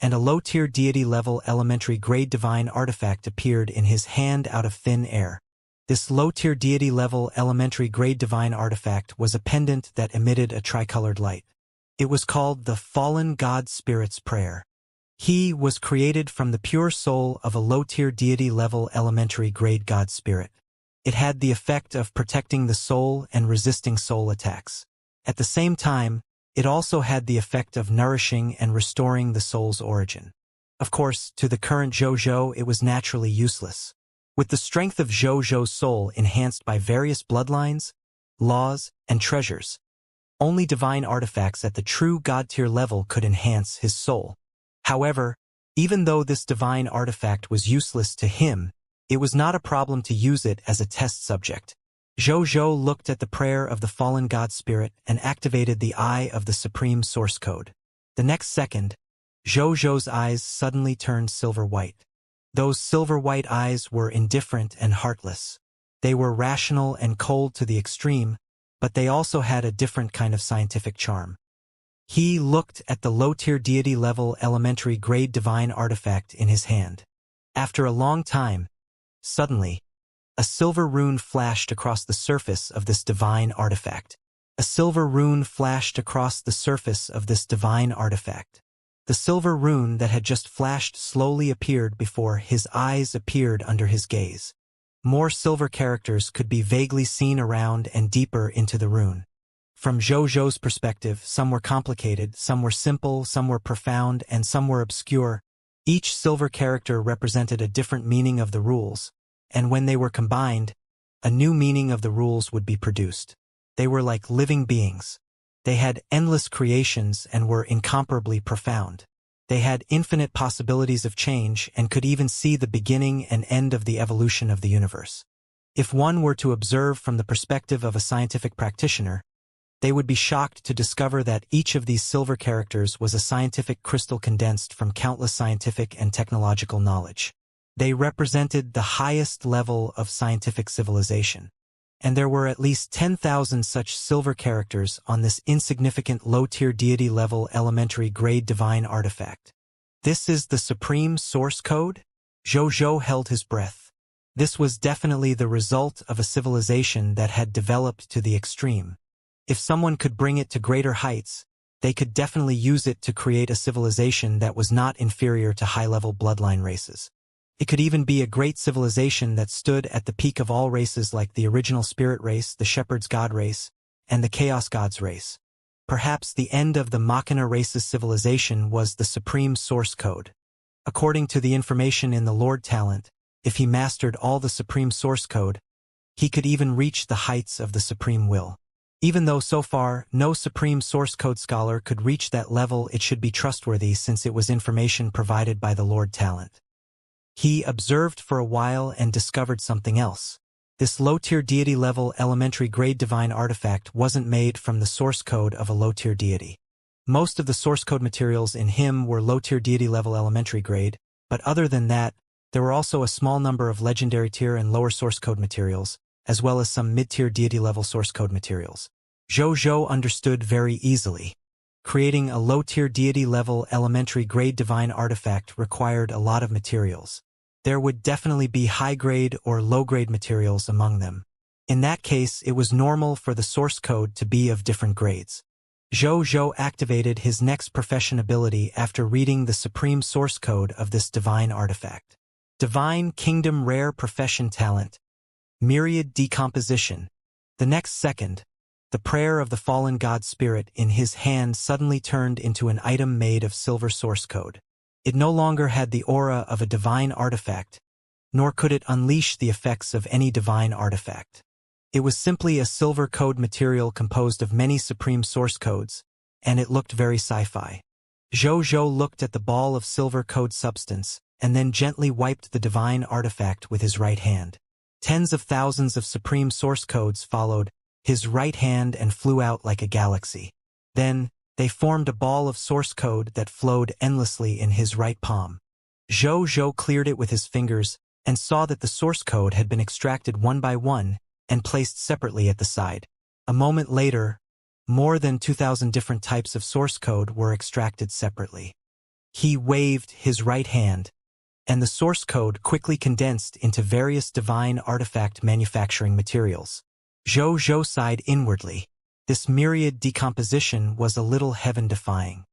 and a low-tier deity level elementary grade divine artifact appeared in his hand out of thin air. This low-tier deity level elementary grade divine artifact was a pendant that emitted a tricolored light. It was called the Fallen God Spirit's Prayer. He was created from the pure soul of a low-tier deity level elementary grade god spirit. It had the effect of protecting the soul and resisting soul attacks. At the same time, it also had the effect of nourishing and restoring the soul's origin. Of course, to the current Zhou Zhou, it was naturally useless. With the strength of Zhou Zhou's soul enhanced by various bloodlines, laws, and treasures, only divine artifacts at the true god-tier level could enhance his soul. However, even though this divine artifact was useless to him, it was not a problem to use it as a test subject. Zhou Zhou looked at the prayer of the fallen god spirit and activated the Eye of the Supreme Source Code. The next second, Zhou Zhou's eyes suddenly turned silver-white. Those silver-white eyes were indifferent and heartless. They were rational and cold to the extreme, but they also had a different kind of scientific charm. He looked at the low-tier deity-level elementary grade divine artifact in his hand. After a long time, suddenly, a silver rune flashed across the surface of this divine artifact. A silver rune flashed across the surface of this divine artifact. The silver rune that had just flashed slowly appeared before his eyes appeared under his gaze. More silver characters could be vaguely seen around and deeper into the rune. From Zhou Zhou's perspective, some were complicated, some were simple, some were profound, and some were obscure. Each silver character represented a different meaning of the rules, and when they were combined, a new meaning of the rules would be produced. They were like living beings. They had endless creations and were incomparably profound. They had infinite possibilities of change and could even see the beginning and end of the evolution of the universe. If one were to observe from the perspective of a scientific practitioner, they would be shocked to discover that each of these silver characters was a scientific crystal condensed from countless scientific and technological knowledge. They represented the highest level of scientific civilization. And there were at least 10,000 such silver characters on this insignificant low-tier deity-level elementary-grade divine artifact. This is the supreme source code? Zhou held his breath. This was definitely the result of a civilization that had developed to the extreme. If someone could bring it to greater heights, they could definitely use it to create a civilization that was not inferior to high-level bloodline races. It could even be a great civilization that stood at the peak of all races like the original spirit race, the shepherd's god race, and the chaos gods race. Perhaps the end of the Machina race's civilization was the supreme source code. According to the information in the Lord Talent, if he mastered all the supreme source code, he could even reach the heights of the supreme will. Even though so far no supreme source code scholar could reach that level, it should be trustworthy since it was information provided by the Lord Talent. He observed for a while and discovered something else. This low-tier deity-level elementary-grade divine artifact wasn't made from the source code of a low-tier deity. Most of the source code materials in him were low-tier deity-level elementary grade, but other than that, there were also a small number of legendary tier and lower source code materials, as well as some mid-tier deity-level source code materials. Zhou understood very easily. Creating a low-tier deity-level elementary-grade divine artifact required a lot of materials. There would definitely be high-grade or low-grade materials among them. In that case, it was normal for the source code to be of different grades. Zhou activated his next profession ability after reading the supreme source code of this divine artifact. Divine Kingdom Rare Profession Talent. Myriad Decomposition. The next second, the prayer of the fallen god spirit in his hand suddenly turned into an item made of silver source code. It no longer had the aura of a divine artifact, nor could it unleash the effects of any divine artifact. It was simply a silver code material composed of many supreme source codes, and it looked very sci-fi. Zhou looked at the ball of silver code substance, and then gently wiped the divine artifact with his right hand. Tens of thousands of supreme source codes followed his right hand and flew out like a galaxy. Then, they formed a ball of source code that flowed endlessly in his right palm. Zhou cleared it with his fingers and saw that the source code had been extracted one by one and placed separately at the side. A moment later, more than 2,000 different types of source code were extracted separately. He waved his right hand, and the source code quickly condensed into various divine artifact manufacturing materials. Zhou sighed inwardly. This myriad decomposition was a little heaven-defying.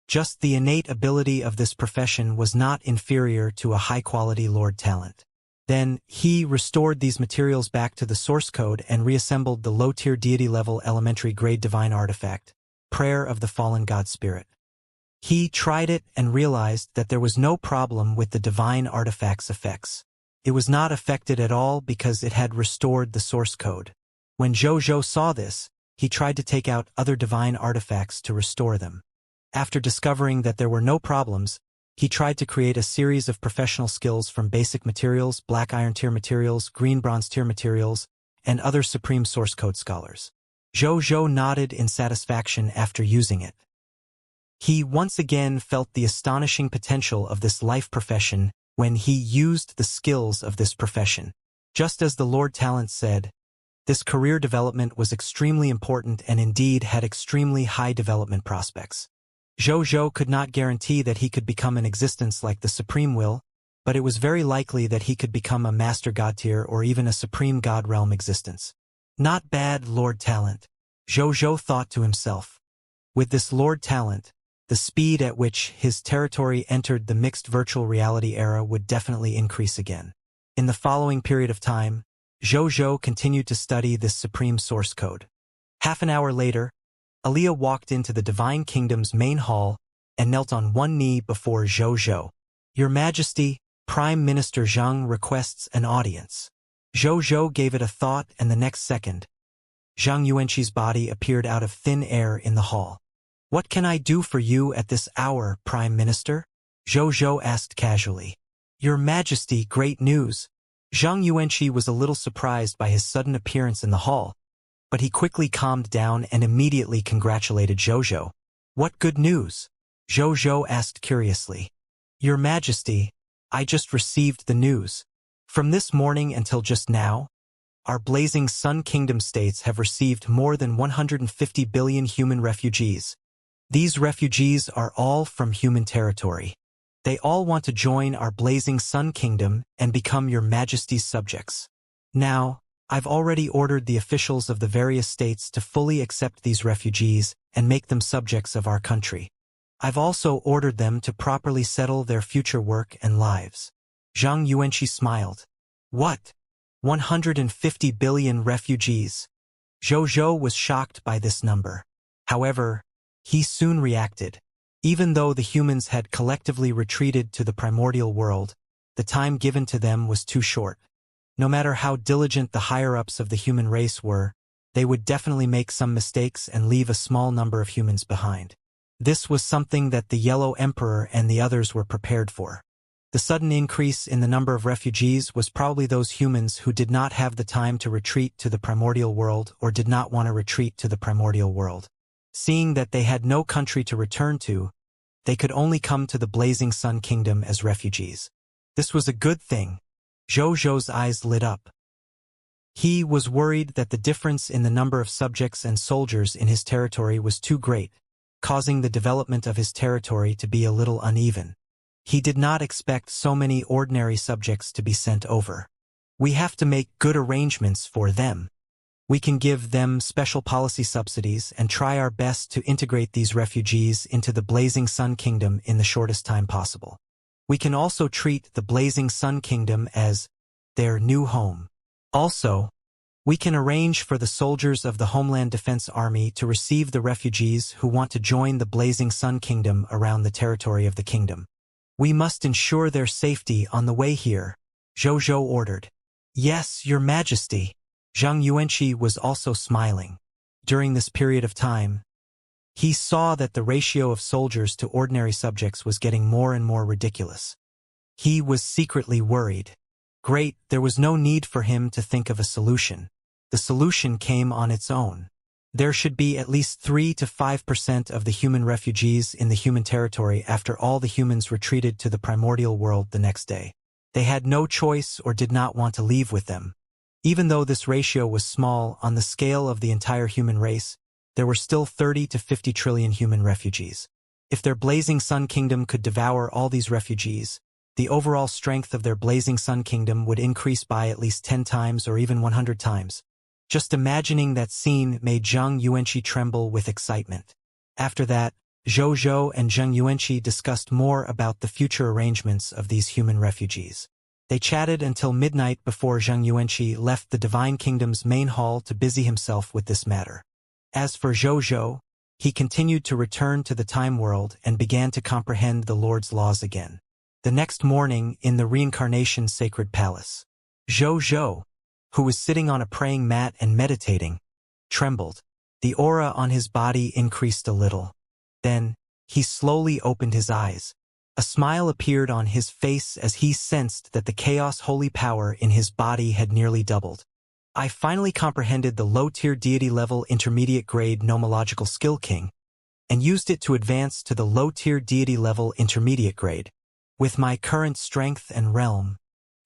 Just the innate ability of this profession was not inferior to a high-quality Lord Talent. Then, he restored these materials back to the source code and reassembled the low-tier deity-level elementary-grade divine artifact, Prayer of the Fallen God Spirit. He tried it and realized that there was no problem with the divine artifact's effects. It was not affected at all because it had restored the source code. When Zhou saw this, he tried to take out other divine artifacts to restore them. After discovering that there were no problems, he tried to create a series of professional skills from basic materials, black iron tier materials, green bronze tier materials, and other supreme source code scholars. Zhou nodded in satisfaction after using it. He once again felt the astonishing potential of this life profession when he used the skills of this profession. Just as the Lord Talent said, this career development was extremely important and indeed had extremely high development prospects. Zhou could not guarantee that he could become an existence like the Supreme Will, but it was very likely that he could become a Master God tier or even a Supreme God Realm existence. Not bad, Lord Talent, Zhou thought to himself. With this Lord Talent, the speed at which his territory entered the mixed virtual reality era would definitely increase again. In the following period of time, Zhou continued to study this supreme source code. Half an hour later, Aliyah walked into the Divine Kingdom's main hall and knelt on one knee before Zhou. Your Majesty, Prime Minister Zhang requests an audience. Zhou gave it a thought, and the next second, Zhang Yuanqi's body appeared out of thin air in the hall. "What can I do for you at this hour, Prime Minister?" Zhou Zhou asked casually. "Your Majesty, great news." Zhang Yuanqi was a little surprised by his sudden appearance in the hall, but he quickly calmed down and immediately congratulated Zhou Zhou. "What good news?" Zhou Zhou asked curiously. "Your Majesty, I just received the news. From this morning until just now, our blazing Sun Kingdom states have received more than 150 billion human refugees. These refugees are all from human territory. They all want to join our blazing Sun Kingdom and become your Majesty's subjects. Now, I've already ordered the officials of the various states to fully accept these refugees and make them subjects of our country. I've also ordered them to properly settle their future work and lives." Zhang Yuanqi smiled. "What? 150 billion refugees?" Zhou Zhou was shocked by this number. However, he soon reacted. Even though the humans had collectively retreated to the primordial world, the time given to them was too short. No matter how diligent the higher-ups of the human race were, they would definitely make some mistakes and leave a small number of humans behind. This was something that the Yellow Emperor and the others were prepared for. The sudden increase in the number of refugees was probably those humans who did not have the time to retreat to the primordial world or did not want to retreat to the primordial world. Seeing that they had no country to return to, they could only come to the blazing Sun Kingdom as refugees. This was a good thing. Zhou Zhou's eyes lit up. He was worried that the difference in the number of subjects and soldiers in his territory was too great, causing the development of his territory to be a little uneven. He did not expect so many ordinary subjects to be sent over. "We have to make good arrangements for them. We can give them special policy subsidies and try our best to integrate these refugees into the blazing Sun Kingdom in the shortest time possible. We can also treat the blazing Sun Kingdom as their new home. Also, we can arrange for the soldiers of the Homeland Defense Army to receive the refugees who want to join the blazing Sun Kingdom around the territory of the kingdom. We must ensure their safety on the way here," Zhou Zhou ordered. "Yes, Your Majesty." Zhang Yuanqi was also smiling. During this period of time, he saw that the ratio of soldiers to ordinary subjects was getting more and more ridiculous. He was secretly worried. Great, there was no need for him to think of a solution. The solution came on its own. There should be at least 3 to 5% of the human refugees in the human territory after all the humans retreated to the primordial world the next day. They had no choice or did not want to leave with them. Even though this ratio was small on the scale of the entire human race, there were still 30 to 50 trillion human refugees. If their blazing Sun Kingdom could devour all these refugees, the overall strength of their blazing Sun Kingdom would increase by at least 10 times or even 100 times. Just imagining that scene made Zhang Yuanqi tremble with excitement. After that, Zhou Zhou and Zhang Yuanqi discussed more about the future arrangements of these human refugees. They chatted until midnight before Zhang Yuanqi left the Divine Kingdom's main hall to busy himself with this matter. As for Zhou Zhou, he continued to return to the time world and began to comprehend the Lord's laws again. The next morning, in the Reincarnation Sacred Palace, Zhou Zhou, who was sitting on a praying mat and meditating, trembled. The aura on his body increased a little. Then, he slowly opened his eyes. A smile appeared on his face as he sensed that the chaos holy power in his body had nearly doubled. I finally comprehended the low-tier deity-level intermediate-grade nomological skill king, and used it to advance to the low-tier deity-level intermediate grade. With my current strength and realm,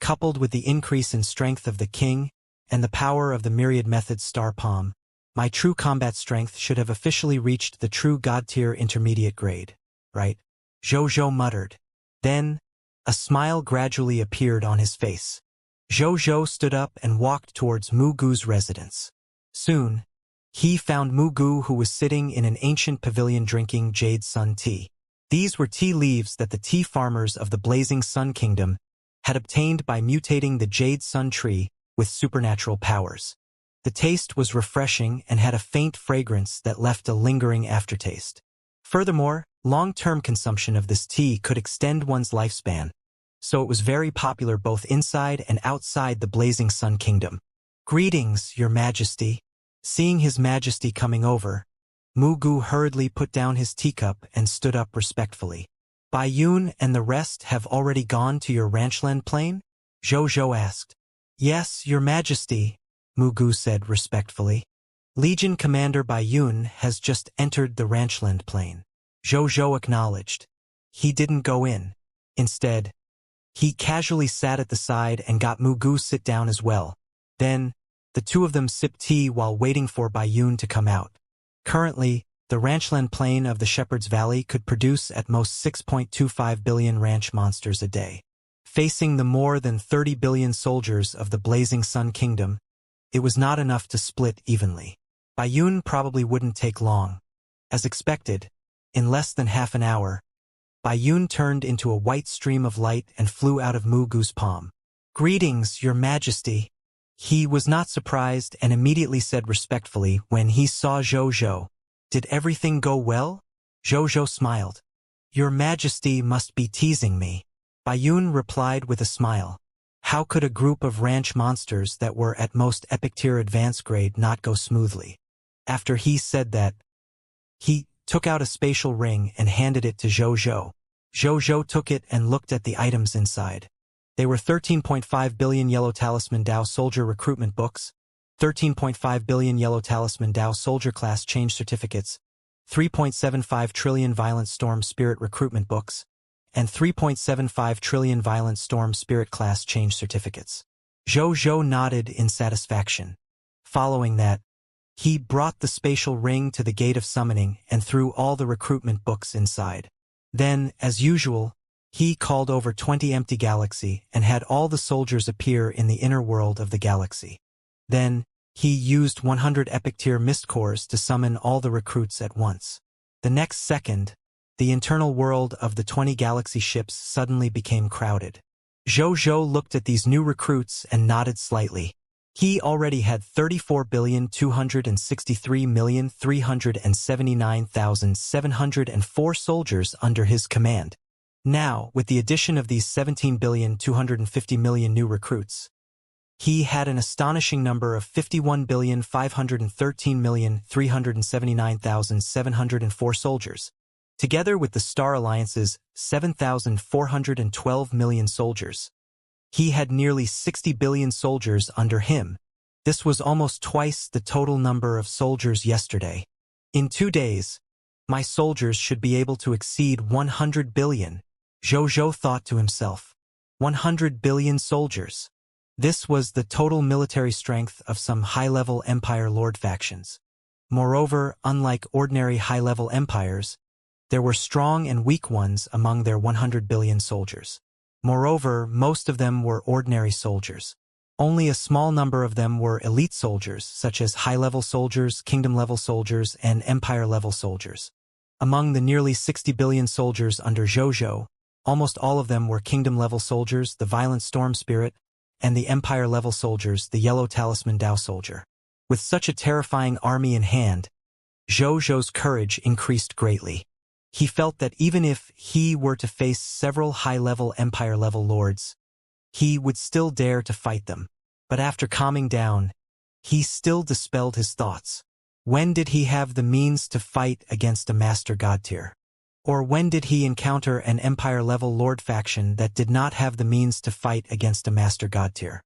coupled with the increase in strength of the king and the power of the myriad methods star palm, my true combat strength should have officially reached the true god-tier intermediate grade, right? Zhou Zhou muttered. Then, a smile gradually appeared on his face. Zhou Zhou stood up and walked towards Mu Gu's residence. Soon, he found Mu Gu, who was sitting in an ancient pavilion drinking Jade Sun tea. These were tea leaves that the tea farmers of the Blazing Sun Kingdom had obtained by mutating the Jade Sun tree with supernatural powers. The taste was refreshing and had a faint fragrance that left a lingering aftertaste. Furthermore, long-term consumption of this tea could extend one's lifespan, so it was very popular both inside and outside the Blazing Sun Kingdom. "Greetings, Your Majesty." Seeing His Majesty coming over, Mugu hurriedly put down his teacup and stood up respectfully. Bayun and the rest have already gone to your ranchland plain? Zhou asked. Yes, Your Majesty, Mugu said respectfully. Legion Commander Bayun has just entered the ranchland plain. Zhou acknowledged. He didn't go in. Instead, he casually sat at the side and got Mugu sit down as well. Then, the two of them sipped tea while waiting for Bayun to come out. Currently, the ranchland plain of the Shepherd's Valley could produce at most 6.25 billion ranch monsters a day. Facing the more than 30 billion soldiers of the Blazing Sun Kingdom, it was not enough to split evenly. Bayun probably wouldn't take long. As expected, in less than half an hour, Bayun turned into a white stream of light and flew out of Mugu's palm. Greetings, Your Majesty. He was not surprised and immediately said respectfully when he saw Zhou. Did everything go well? Zhou smiled. Your Majesty must be teasing me. Bayun replied with a smile. How could a group of ranch monsters that were at most epic tier advanced grade not go smoothly? After he said that, he took out a spatial ring and handed it to Zhou. Zhou took it and looked at the items inside. They were 13.5 billion Yellow Talisman Dao Soldier recruitment books, 13.5 billion Yellow Talisman Dao Soldier class change certificates, 3.75 trillion Violent Storm Spirit recruitment books, and 3.75 trillion Violent Storm Spirit class change certificates. Zhou nodded in satisfaction. Following that, he brought the spatial ring to the gate of summoning and threw all the recruitment books inside. Then, as usual, he called over 20 empty galaxy and had all the soldiers appear in the inner world of the galaxy. Then, he used 100 epic tier mist cores to summon all the recruits at once. The next second, the internal world of the 20 galaxy ships suddenly became crowded. Zhou looked at these new recruits and nodded slightly. He already had 34,263,379,704 soldiers under his command. Now, with the addition of these 17,250,000,000 new recruits, he had an astonishing number of 51,513,379,704 soldiers. Together with the Star Alliance's 7,412 million soldiers, he had nearly 60 billion soldiers under him. This was almost twice the total number of soldiers yesterday. In 2 days, my soldiers should be able to exceed 100 billion, Zhou thought to himself. 100 billion soldiers. This was the total military strength of some high-level Empire Lord factions. Moreover, unlike ordinary high-level empires, there were strong and weak ones among their 100 billion soldiers. Moreover, most of them were ordinary soldiers. Only a small number of them were elite soldiers, such as high-level soldiers, kingdom-level soldiers, and empire-level soldiers. Among the nearly 60 billion soldiers under Zhou, almost all of them were kingdom-level soldiers, the Violent Storm Spirit, and the empire-level soldiers, the Yellow Talisman Dao Soldier. With such a terrifying army in hand, Zhou's courage increased greatly. He felt that even if he were to face several high-level empire-level lords, he would still dare to fight them. But after calming down, he still dispelled his thoughts. When did he have the means to fight against a master god tier? Or when did he encounter an empire-level lord faction that did not have the means to fight against a master god tier?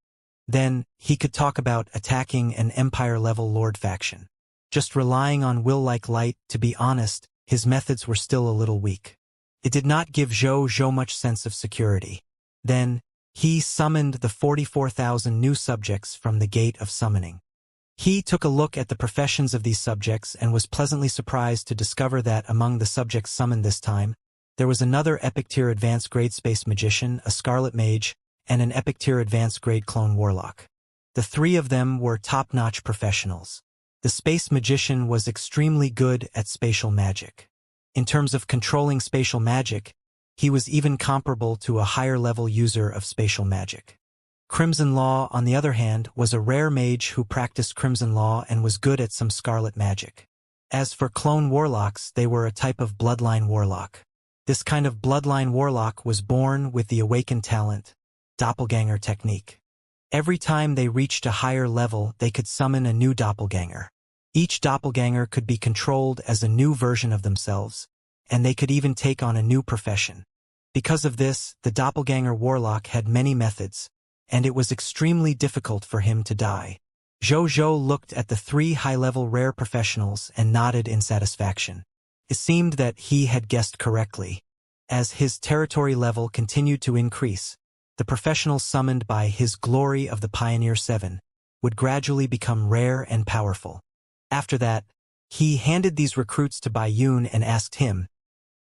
Then, he could talk about attacking an empire-level lord faction. Just relying on will like light, to be honest, his methods were still a little weak. It did not give Zhou much sense of security. Then, he summoned the 44,000 new subjects from the Gate of Summoning. He took a look at the professions of these subjects and was pleasantly surprised to discover that among the subjects summoned this time, there was another epic tier advanced grade space magician, a scarlet mage, and an epic tier advanced grade clone warlock. The three of them were top-notch professionals. The space magician was extremely good at spatial magic. In terms of controlling spatial magic, he was even comparable to a higher-level user of spatial magic. Crimson Law, on the other hand, was a rare mage who practiced Crimson Law and was good at some scarlet magic. As for clone warlocks, they were a type of bloodline warlock. This kind of bloodline warlock was born with the awakened talent, doppelganger technique. Every time they reached a higher level, they could summon a new doppelganger. Each doppelganger could be controlled as a new version of themselves, and they could even take on a new profession. Because of this, the doppelganger warlock had many methods, and it was extremely difficult for him to die. Zhou looked at the 3 high-level rare professionals and nodded in satisfaction. It seemed that he had guessed correctly. As his territory level continued to increase, the professionals summoned by his Glory of the Pioneer 7 would gradually become rare and powerful. After that, he handed these recruits to Bai Yun and asked him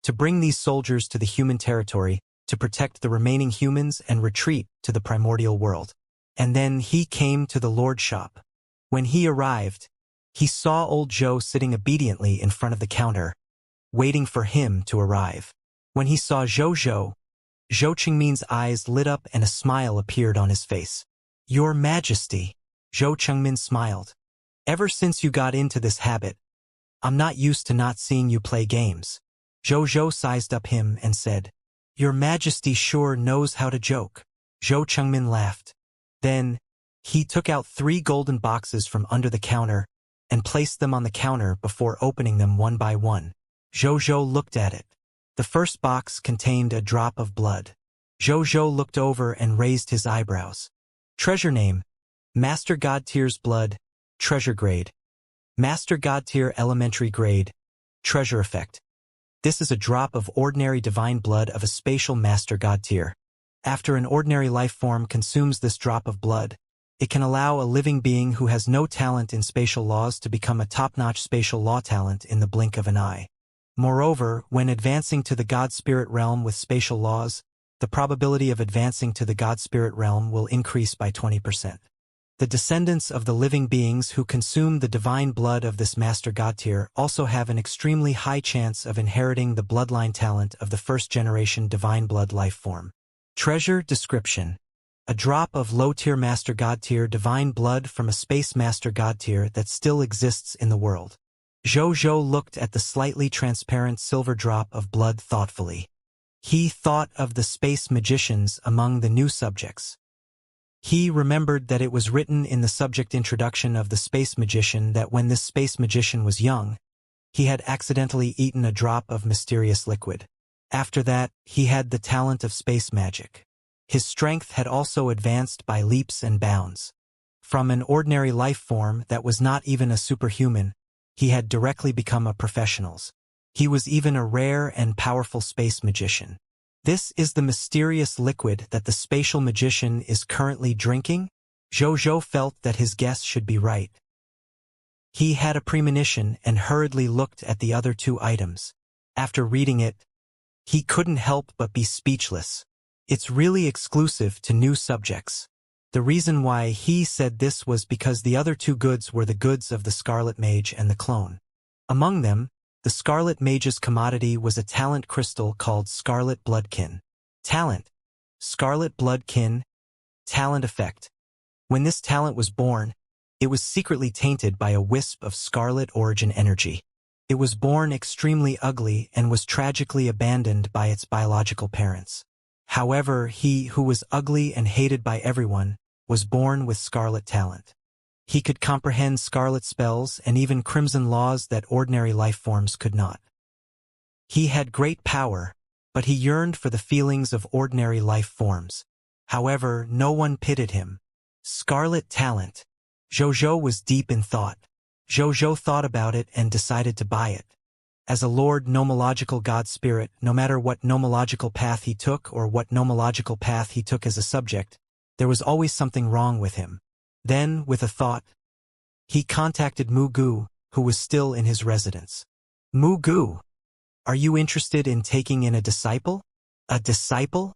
to bring these soldiers to the human territory to protect the remaining humans and retreat to the primordial world. And then he came to the Lord's shop. When he arrived, he saw old Zhou sitting obediently in front of the counter, waiting for him to arrive. When he saw Zhou Chengmin's eyes lit up and a smile appeared on his face. "Your Majesty," Zhou Chengmin smiled. "Ever since you got into this habit, I'm not used to not seeing you play games." Zhou sized up him and said, "Your Majesty sure knows how to joke." Zhou Chengmin laughed. Then, he took out 3 golden boxes from under the counter and placed them on the counter before opening them one by one. Zhou looked at it. The first box contained a drop of blood. Zhou looked over and raised his eyebrows. Treasure name: Master God Tier's Blood, Treasure Grade. Master God Tier Elementary Grade, Treasure Effect. This is a drop of ordinary divine blood of a spatial Master God Tier. After an ordinary life form consumes this drop of blood, it can allow a living being who has no talent in spatial laws to become a top-notch spatial law talent in the blink of an eye. Moreover, when advancing to the God Spirit realm with spatial laws, the probability of advancing to the God Spirit realm will increase by 20%. The descendants of the living beings who consume the divine blood of this Master God Tier also have an extremely high chance of inheriting the bloodline talent of the first-generation divine blood life form. Treasure description: a drop of low-tier Master God Tier divine blood from a space Master God Tier that still exists in the world. Zhou looked at the slightly transparent silver drop of blood thoughtfully. He thought of the space magicians among the new subjects. He remembered that it was written in the subject introduction of the space magician that when this space magician was young, he had accidentally eaten a drop of mysterious liquid. After that, he had the talent of space magic. His strength had also advanced by leaps and bounds. From an ordinary life form that was not even a superhuman, he had directly become a professional's. He was even a rare and powerful space magician. This is the mysterious liquid that the spatial magician is currently drinking? Zhou felt that his guess should be right. He had a premonition and hurriedly looked at the other 2 items. After reading it, he couldn't help but be speechless. It's really exclusive to new subjects. The reason why he said this was because the other 2 goods were the goods of the Scarlet Mage and the clone. Among them, the Scarlet Mage's commodity was a talent crystal called Scarlet Bloodkin. Talent: Scarlet Bloodkin. Talent effect: when this talent was born, it was secretly tainted by a wisp of scarlet origin energy. It was born extremely ugly and was tragically abandoned by its biological parents. However, he who was ugly and hated by everyone was born with scarlet talent. He could comprehend scarlet spells and even crimson laws that ordinary life forms could not. He had great power, but he yearned for the feelings of ordinary life forms. However, no one pitied him. Scarlet talent. Zhou was deep in thought. Zhou thought about it and decided to buy it. As a Lord Nomological God Spirit, no matter what nomological path he took or what nomological path he took as a subject, there was always something wrong with him. Then, with a thought, he contacted Mu Gu, who was still in his residence. "Mu Gu, are you interested in taking in a disciple?" "A disciple?"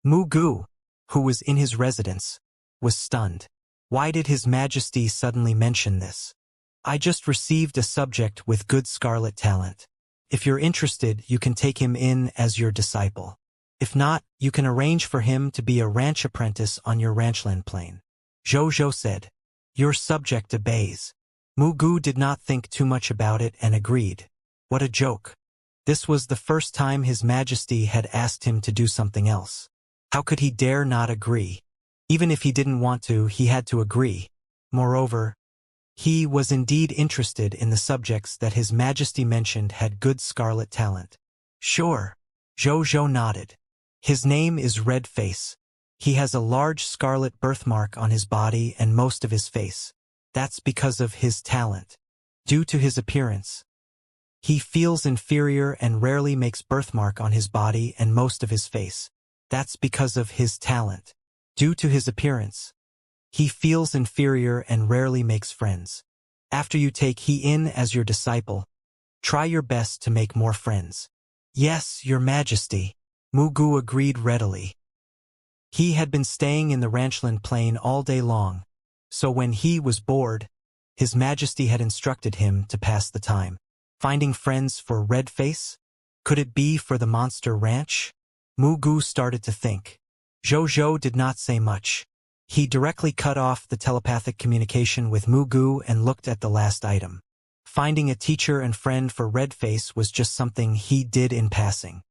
Mu Gu, who was in his residence, was stunned. Why did His Majesty suddenly mention this? "I just received a subject with good scarlet talent. If you're interested, you can take him in as your disciple. If not, you can arrange for him to be a ranch apprentice on your ranchland plane." Zhou said, "Your subject obeys." Mu Gu did not think too much about it and agreed. What a joke. This was the first time His Majesty had asked him to do something else. How could he dare not agree? Even if he didn't want to, he had to agree. Moreover, He was indeed interested in the subjects that His Majesty mentioned had good scarlet talent. Sure. Zhou nodded. His name is Red Face. He has a large scarlet birthmark on his body and most of his face. That's because of his talent. Due to his appearance. He feels inferior and rarely makes birthmark on his body and most of his face. That's because of his talent. Due to his appearance. He feels inferior and rarely makes friends. After you take he in as your disciple, try your best to make more friends. Yes, Your Majesty. Mugu agreed readily. He had been staying in the ranchland plain all day long, so when he was bored, His Majesty had instructed him to pass the time. Finding friends for Red Face? Could it be for the monster ranch? Mugu started to think. Zhou did not say much. He directly cut off the telepathic communication with Mugu and looked at the last item. Finding a teacher and friend for Red Face was just something he did in passing.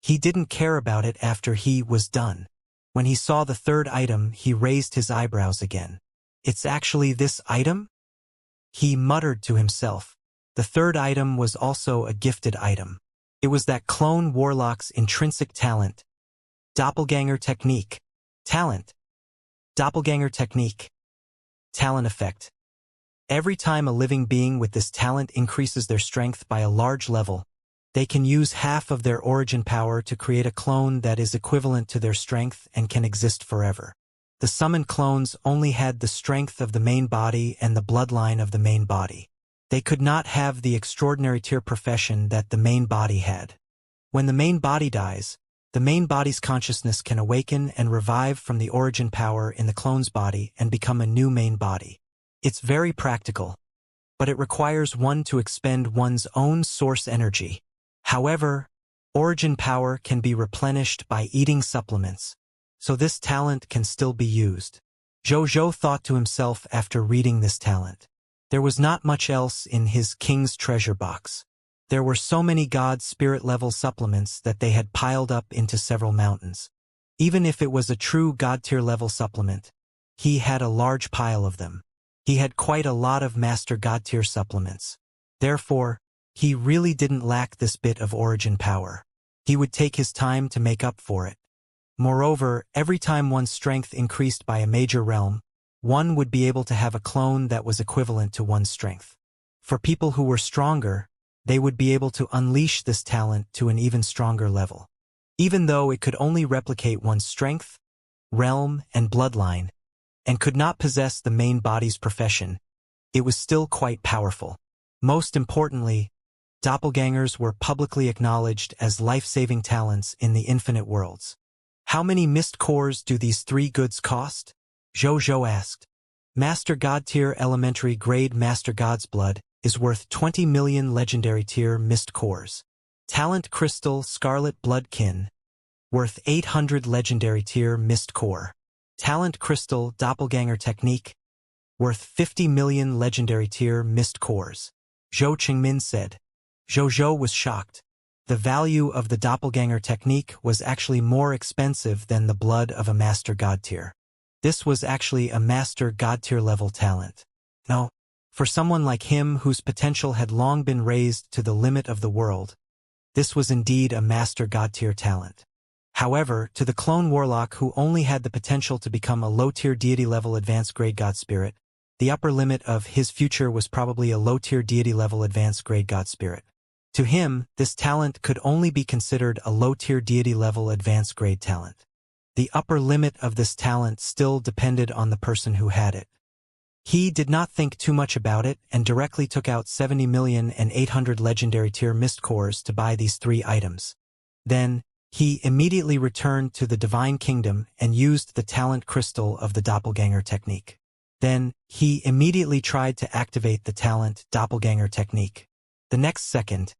He didn't care about it after he was done. When he saw the third item, he raised his eyebrows again. It's actually this item? He muttered to himself. The third item was also a gifted item. It was that clone warlock's intrinsic talent. Doppelganger technique. Talent. Doppelganger technique. Talent effect. Every time a living being with this talent increases their strength by a large level, they can use half of their origin power to create a clone that is equivalent to their strength and can exist forever. The summoned clones only had the strength of the main body and the bloodline of the main body. They could not have the extraordinary tier profession that the main body had. When the main body dies, the main body's consciousness can awaken and revive from the origin power in the clone's body and become a new main body. It's very practical, but it requires one to expend one's own source energy. However, origin power can be replenished by eating supplements, so this talent can still be used. Zhou thought to himself after reading this talent. There was not much else in his king's treasure box. There were so many god spirit level supplements that they had piled up into several mountains. Even if it was a true god tier level supplement, he had a large pile of them. He had quite a lot of master god tier supplements. Therefore, he really didn't lack this bit of origin power. He would take his time to make up for it. Moreover, every time one's strength increased by a major realm, one would be able to have a clone that was equivalent to one's strength. For people who were stronger, they would be able to unleash this talent to an even stronger level. Even though it could only replicate one's strength, realm, and bloodline, and could not possess the main body's profession, it was still quite powerful. Most importantly, doppelgangers were publicly acknowledged as life-saving talents in the infinite worlds. How many mist cores do these three goods cost? Zhou asked. Master God tier elementary grade Master God's blood is worth 20 million legendary tier mist cores. Talent crystal Scarlet Bloodkin, worth 800 legendary tier mist core. Talent crystal Doppelganger technique, worth 50 million legendary tier mist cores. Zhou Qingmin said. Zhou was shocked. The value of the Doppelganger technique was actually more expensive than the blood of a Master God tier. This was actually a Master God tier level talent. No, for someone like him whose potential had long been raised to the limit of the world, this was indeed a Master God tier talent. However, to the clone warlock who only had the potential to become a low-tier deity-level advanced grade god spirit, the upper limit of his future was probably a low-tier deity-level advanced grade god spirit. To him, this talent could only be considered a low-tier deity-level advanced grade talent. The upper limit of this talent still depended on the person who had it. He did not think too much about it and directly took out 70,800,000 legendary tier mist cores to buy these three items. Then, he immediately returned to the Divine Kingdom and used the talent crystal of the Doppelganger technique. Then, he immediately tried to activate the talent Doppelganger technique. The next second,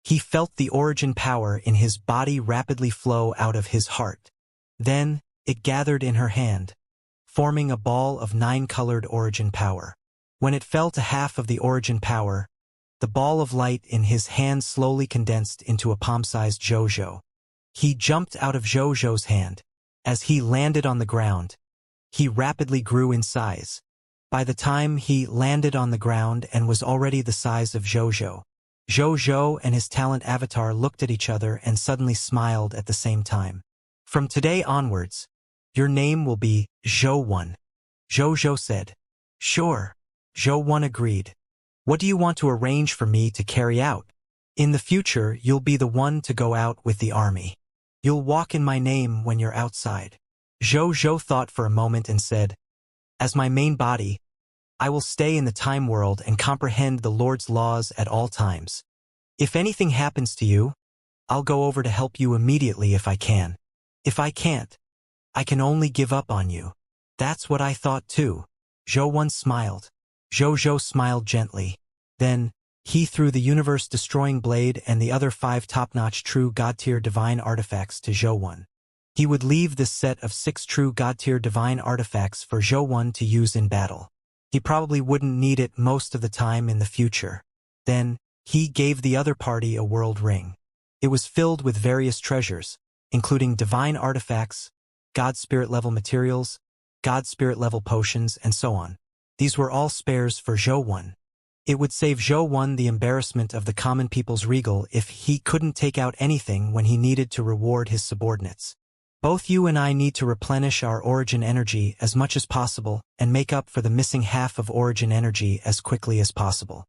he felt the origin power in his body rapidly flow out of his heart. Then, it gathered in her hand, forming a ball of 9-colored origin power. When it fell to half of the origin power, the ball of light in his hand slowly condensed into a palm-sized Zhou. He jumped out of Zhou's hand. As he landed on the ground, he rapidly grew in size. By the time he landed on the ground and was already the size of Jojo. Jojo and his talent avatar looked at each other and suddenly smiled at the same time. From today onwards, your name will be Jo1. Jojo said. Sure. Jo1 agreed. What do you want to arrange for me to carry out? In the future, you'll be the one to go out with the army. You'll walk in my name when you're outside. Jojo thought for a moment and said, as my main body, I will stay in the time world and comprehend the Lord's laws at all times. If anything happens to you, I'll go over to help you immediately if I can. If I can't, I can only give up on you. That's what I thought too. Jo1 smiled. Jojo smiled gently. Then, he threw the universe-destroying blade and the other 5 top-notch true God-tier divine artifacts to Jo1. He would leave this set of 6 true God-tier divine artifacts for Jo1 to use in battle. He probably wouldn't need it most of the time in the future. Then, he gave the other party a world ring. It was filled with various treasures, including divine artifacts, God Spirit level materials, God Spirit level potions, and so on. These were all spares for Jo1. It would save Jo1 the embarrassment of the common people's regal if he couldn't take out anything when he needed to reward his subordinates. Both you and I need to replenish our origin energy as much as possible and make up for the missing half of origin energy as quickly as possible.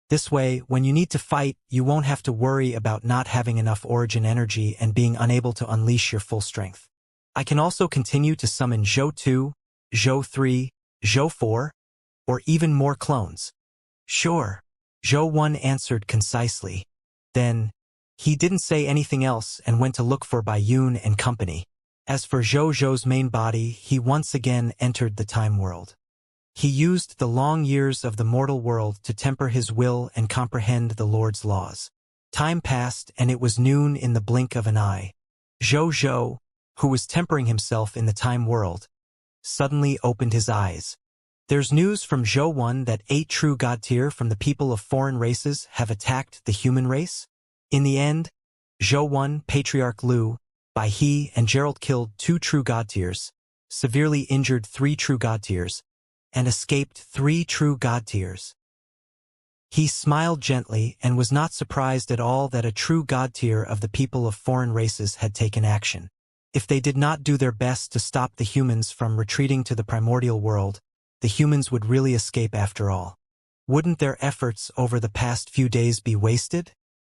This way, when you need to fight, you won't have to worry about not having enough origin energy and being unable to unleash your full strength. I can also continue to summon Jo2, Jo3, Jo4, or even more clones. Sure. Jo1 answered concisely. Then, he didn't say anything else and went to look for Bayun and company. As for Jojo's main body, he once again entered the time world. He used the long years of the mortal world to temper his will and comprehend the Lord's laws. Time passed and it was noon in the blink of an eye. Jojo, who was tempering himself in the time world, suddenly opened his eyes. There's news from Jo1 that 8 true God-tier from the people of foreign races have attacked the human race. In the end, Jo1, Patriarch Lu, by he and Gerald killed 2 true God-tiers, severely injured 3 true God-tiers, and escaped 3 true God-tiers. He smiled gently and was not surprised at all that a true God-tier of the people of foreign races had taken action. If they did not do their best to stop the humans from retreating to the primordial world, the humans would really escape after all. Wouldn't their efforts over the past few days be wasted?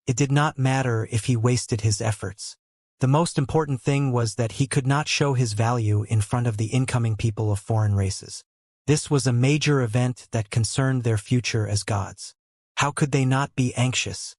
It did not matter if he wasted his efforts. The most important thing was that he could not show his value in front of the incoming people of foreign races. This was a major event that concerned their future as gods. How could they not be anxious?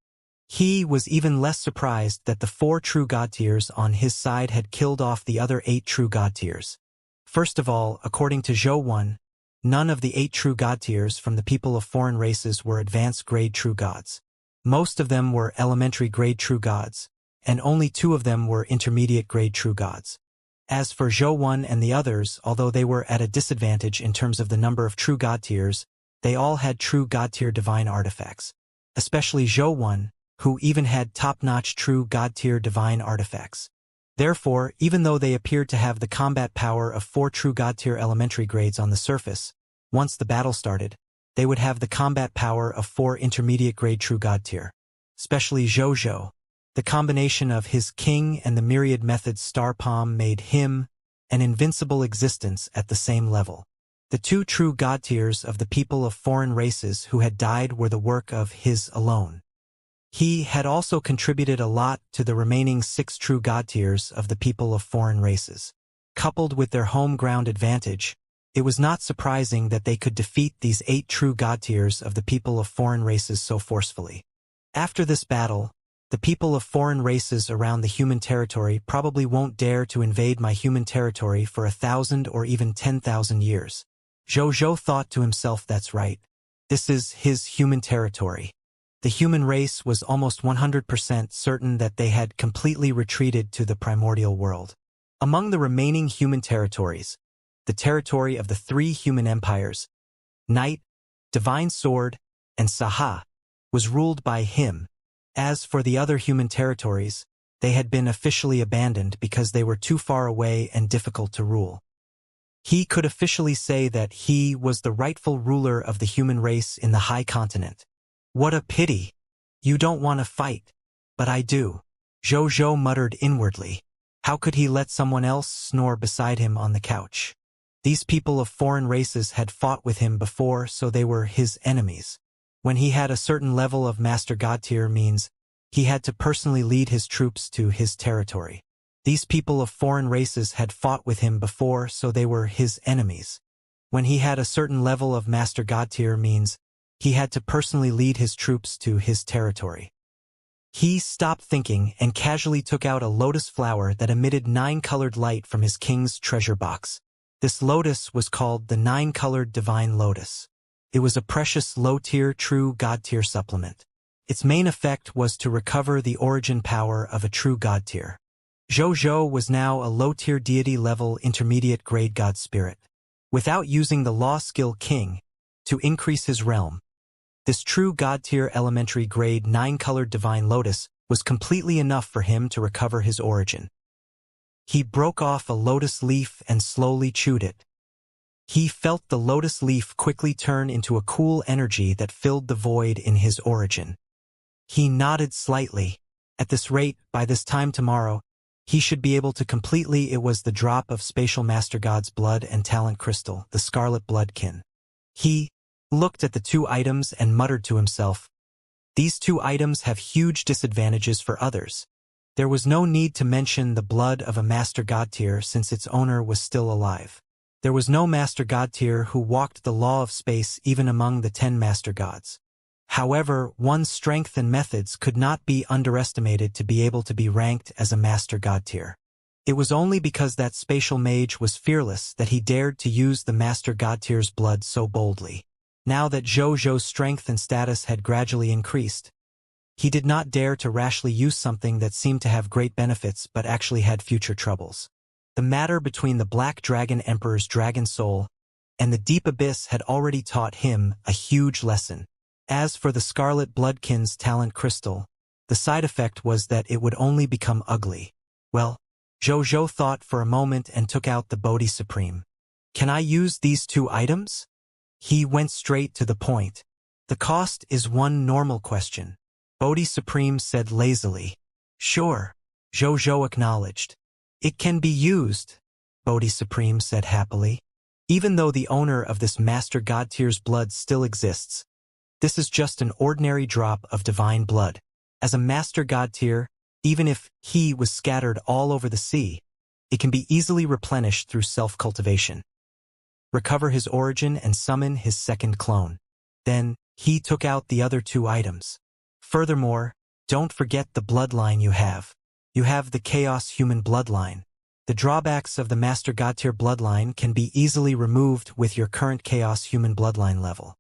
He was even less surprised that the 4 true God-tiers on his side had killed off the other 8 true God-tiers. First of all, according to Jo1, none of the 8 true God-tiers from the people of foreign races were advanced grade true gods. Most of them were elementary grade true gods, and only 2 of them were intermediate grade true gods. As for Jo1 and the others, although they were at a disadvantage in terms of the number of true God-tiers, they all had true God-tier divine artifacts. Especially Jo1, who even had top-notch true God-tier divine artifacts. Therefore, even though they appeared to have the combat power of 4 true God-tier elementary grades on the surface, once the battle started, they would have the combat power of 4 intermediate grade true God-tier. Especially Jojo. The combination of his king and the myriad methods star palm made him an invincible existence at the same level. The 2 true God-tiers of the people of foreign races who had died were the work of his alone. He had also contributed a lot to the remaining 6 true God-tiers of the people of foreign races. Coupled with their home ground advantage, it was not surprising that they could defeat these 8 true God-tiers of the people of foreign races so forcefully. After this battle, the people of foreign races around the human territory probably won't dare to invade my human territory for 1,000 or even 10,000 years. Jojo thought to himself, that's right. This is his human territory. The human race was almost 100% certain that they had completely retreated to the primordial world. Among the remaining human territories, the territory of the 3 human empires, Night, Divine Sword, and Saga, was ruled by him. As for the other human territories, they had been officially abandoned because they were too far away and difficult to rule. He could officially say that he was the rightful ruler of the human race in the High Continent. What a pity. You don't want to fight. But I do. Zhou muttered inwardly. How could he let someone else snore beside him on the couch? These people of foreign races had fought with him before, so they were his enemies. When he had a certain level of Master God tier means he had to personally lead his troops to his territory. These people of foreign races had fought with him before, so they were his enemies. When he had a certain level of Master God tier means he had to personally lead his troops to his territory. He stopped thinking and casually took out a lotus flower that emitted 9-colored light from his king's treasure box. This lotus was called the 9-colored divine lotus. It was a precious low-tier true God tier supplement. Its main effect was to recover the origin power of a true God tier. Zhou was now a low-tier deity-level intermediate grade God spirit. Without using the law skill king to increase his realm, this true God tier elementary grade 9-colored divine lotus was completely enough for him to recover his origin. He broke off a lotus leaf and slowly chewed it. He felt the lotus leaf quickly turn into a cool energy that filled the void in his origin. He nodded slightly. At this rate, by this time tomorrow, he should be able to completely. It was the drop of Spatial Master God's blood and talent crystal, the Scarlet Bloodkin. He looked at the 2 items and muttered to himself, "These 2 items have huge disadvantages for others." There was no need to mention the blood of a Master God tier since its owner was still alive. There was no Master God tier who walked the law of space even among the 10 Master Gods. However, one's strength and methods could not be underestimated to be able to be ranked as a Master God tier. It was only because that spatial mage was fearless that he dared to use the Master God tier's blood so boldly. Now that Zhou's strength and status had gradually increased, he did not dare to rashly use something that seemed to have great benefits but actually had future troubles. The matter between the Black Dragon Emperor's dragon soul and the deep abyss had already taught him a huge lesson. As for the Scarlet Bloodkin's talent crystal, the side effect was that it would only become ugly. Well, Zhou thought for a moment and took out the Bodhi Supreme. Can I use these 2 items? He went straight to the point. The cost is 1 normal question. Bodhi Supreme said lazily. Sure. Zhou acknowledged. It can be used, Bodhi Supreme said happily. Even though the owner of this Master God tier's blood still exists, this is just an ordinary drop of divine blood. As a Master God tier, even if he was scattered all over the sea, it can be easily replenished through self-cultivation. Recover his origin and summon his second clone. Then, he took out the other 2 items. Furthermore, don't forget the bloodline you have. You have the Chaos Human bloodline. The drawbacks of the Master God tier bloodline can be easily removed with your current Chaos Human bloodline level.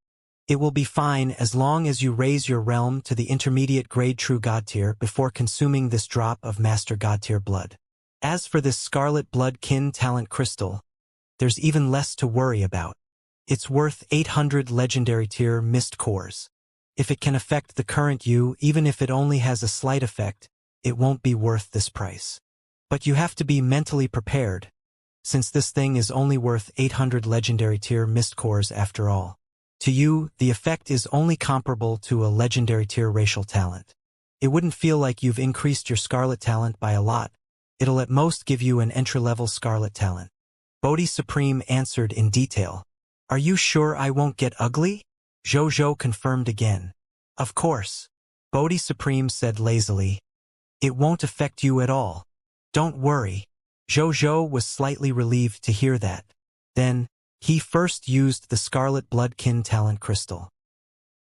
It will be fine as long as you raise your realm to the intermediate grade true God tier before consuming this drop of Master God tier blood. As for this Scarlet Bloodkin talent crystal, there's even less to worry about. It's worth 800 legendary tier mist cores. If it can affect the current you, even if it only has a slight effect, it won't be worth this price. But you have to be mentally prepared, since this thing is only worth 800 legendary tier mist cores after all. To you, the effect is only comparable to a legendary tier racial talent. It wouldn't feel like you've increased your Scarlet talent by a lot. It'll at most give you an entry-level Scarlet talent. Bodhi Supreme answered in detail. Are you sure I won't get ugly? Zhou confirmed again. Of course. Bodhi Supreme said lazily. It won't affect you at all. Don't worry. Zhou was slightly relieved to hear that. Then, he first used the Scarlet Bloodkin talent crystal.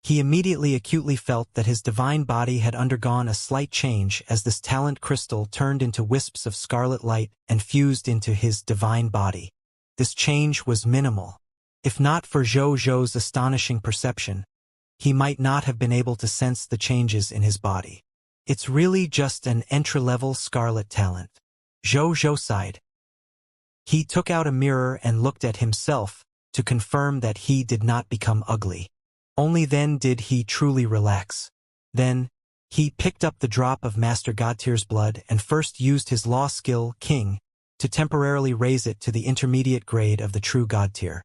He immediately acutely felt that his divine body had undergone a slight change as this talent crystal turned into wisps of scarlet light and fused into his divine body. This change was minimal. If not for Zhou's astonishing perception, he might not have been able to sense the changes in his body. It's really just an entry-level Scarlet talent. Zhou sighed. He took out a mirror and looked at himself to confirm that he did not become ugly. Only then did he truly relax. Then, he picked up the drop of Master God tier's blood and first used his law skill, King, to temporarily raise it to the intermediate grade of the true God tier.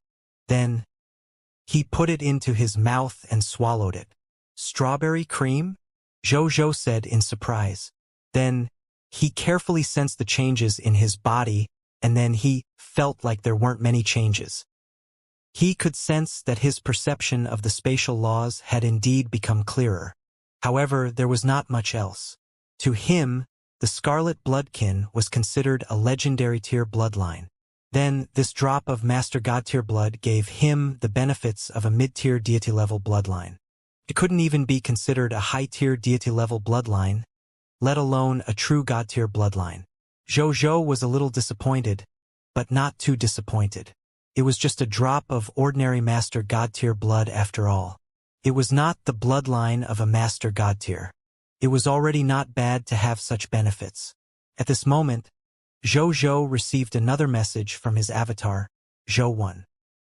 Then, he put it into his mouth and swallowed it. Strawberry cream? Jojo said in surprise. Then, he carefully sensed the changes in his body, and then he felt like there weren't many changes. He could sense that his perception of the spatial laws had indeed become clearer. However, there was not much else. To him, the Scarlet Bloodkin was considered a legendary tier bloodline. Then, this drop of Master God tier blood gave him the benefits of a mid-tier deity-level bloodline. It couldn't even be considered a high-tier deity-level bloodline, let alone a true God tier bloodline. Jojo was a little disappointed, but not too disappointed. It was just a drop of ordinary Master God tier blood after all. It was not the bloodline of a Master God tier. It was already not bad to have such benefits. At this moment, Jojo received another message from his avatar, Jo1.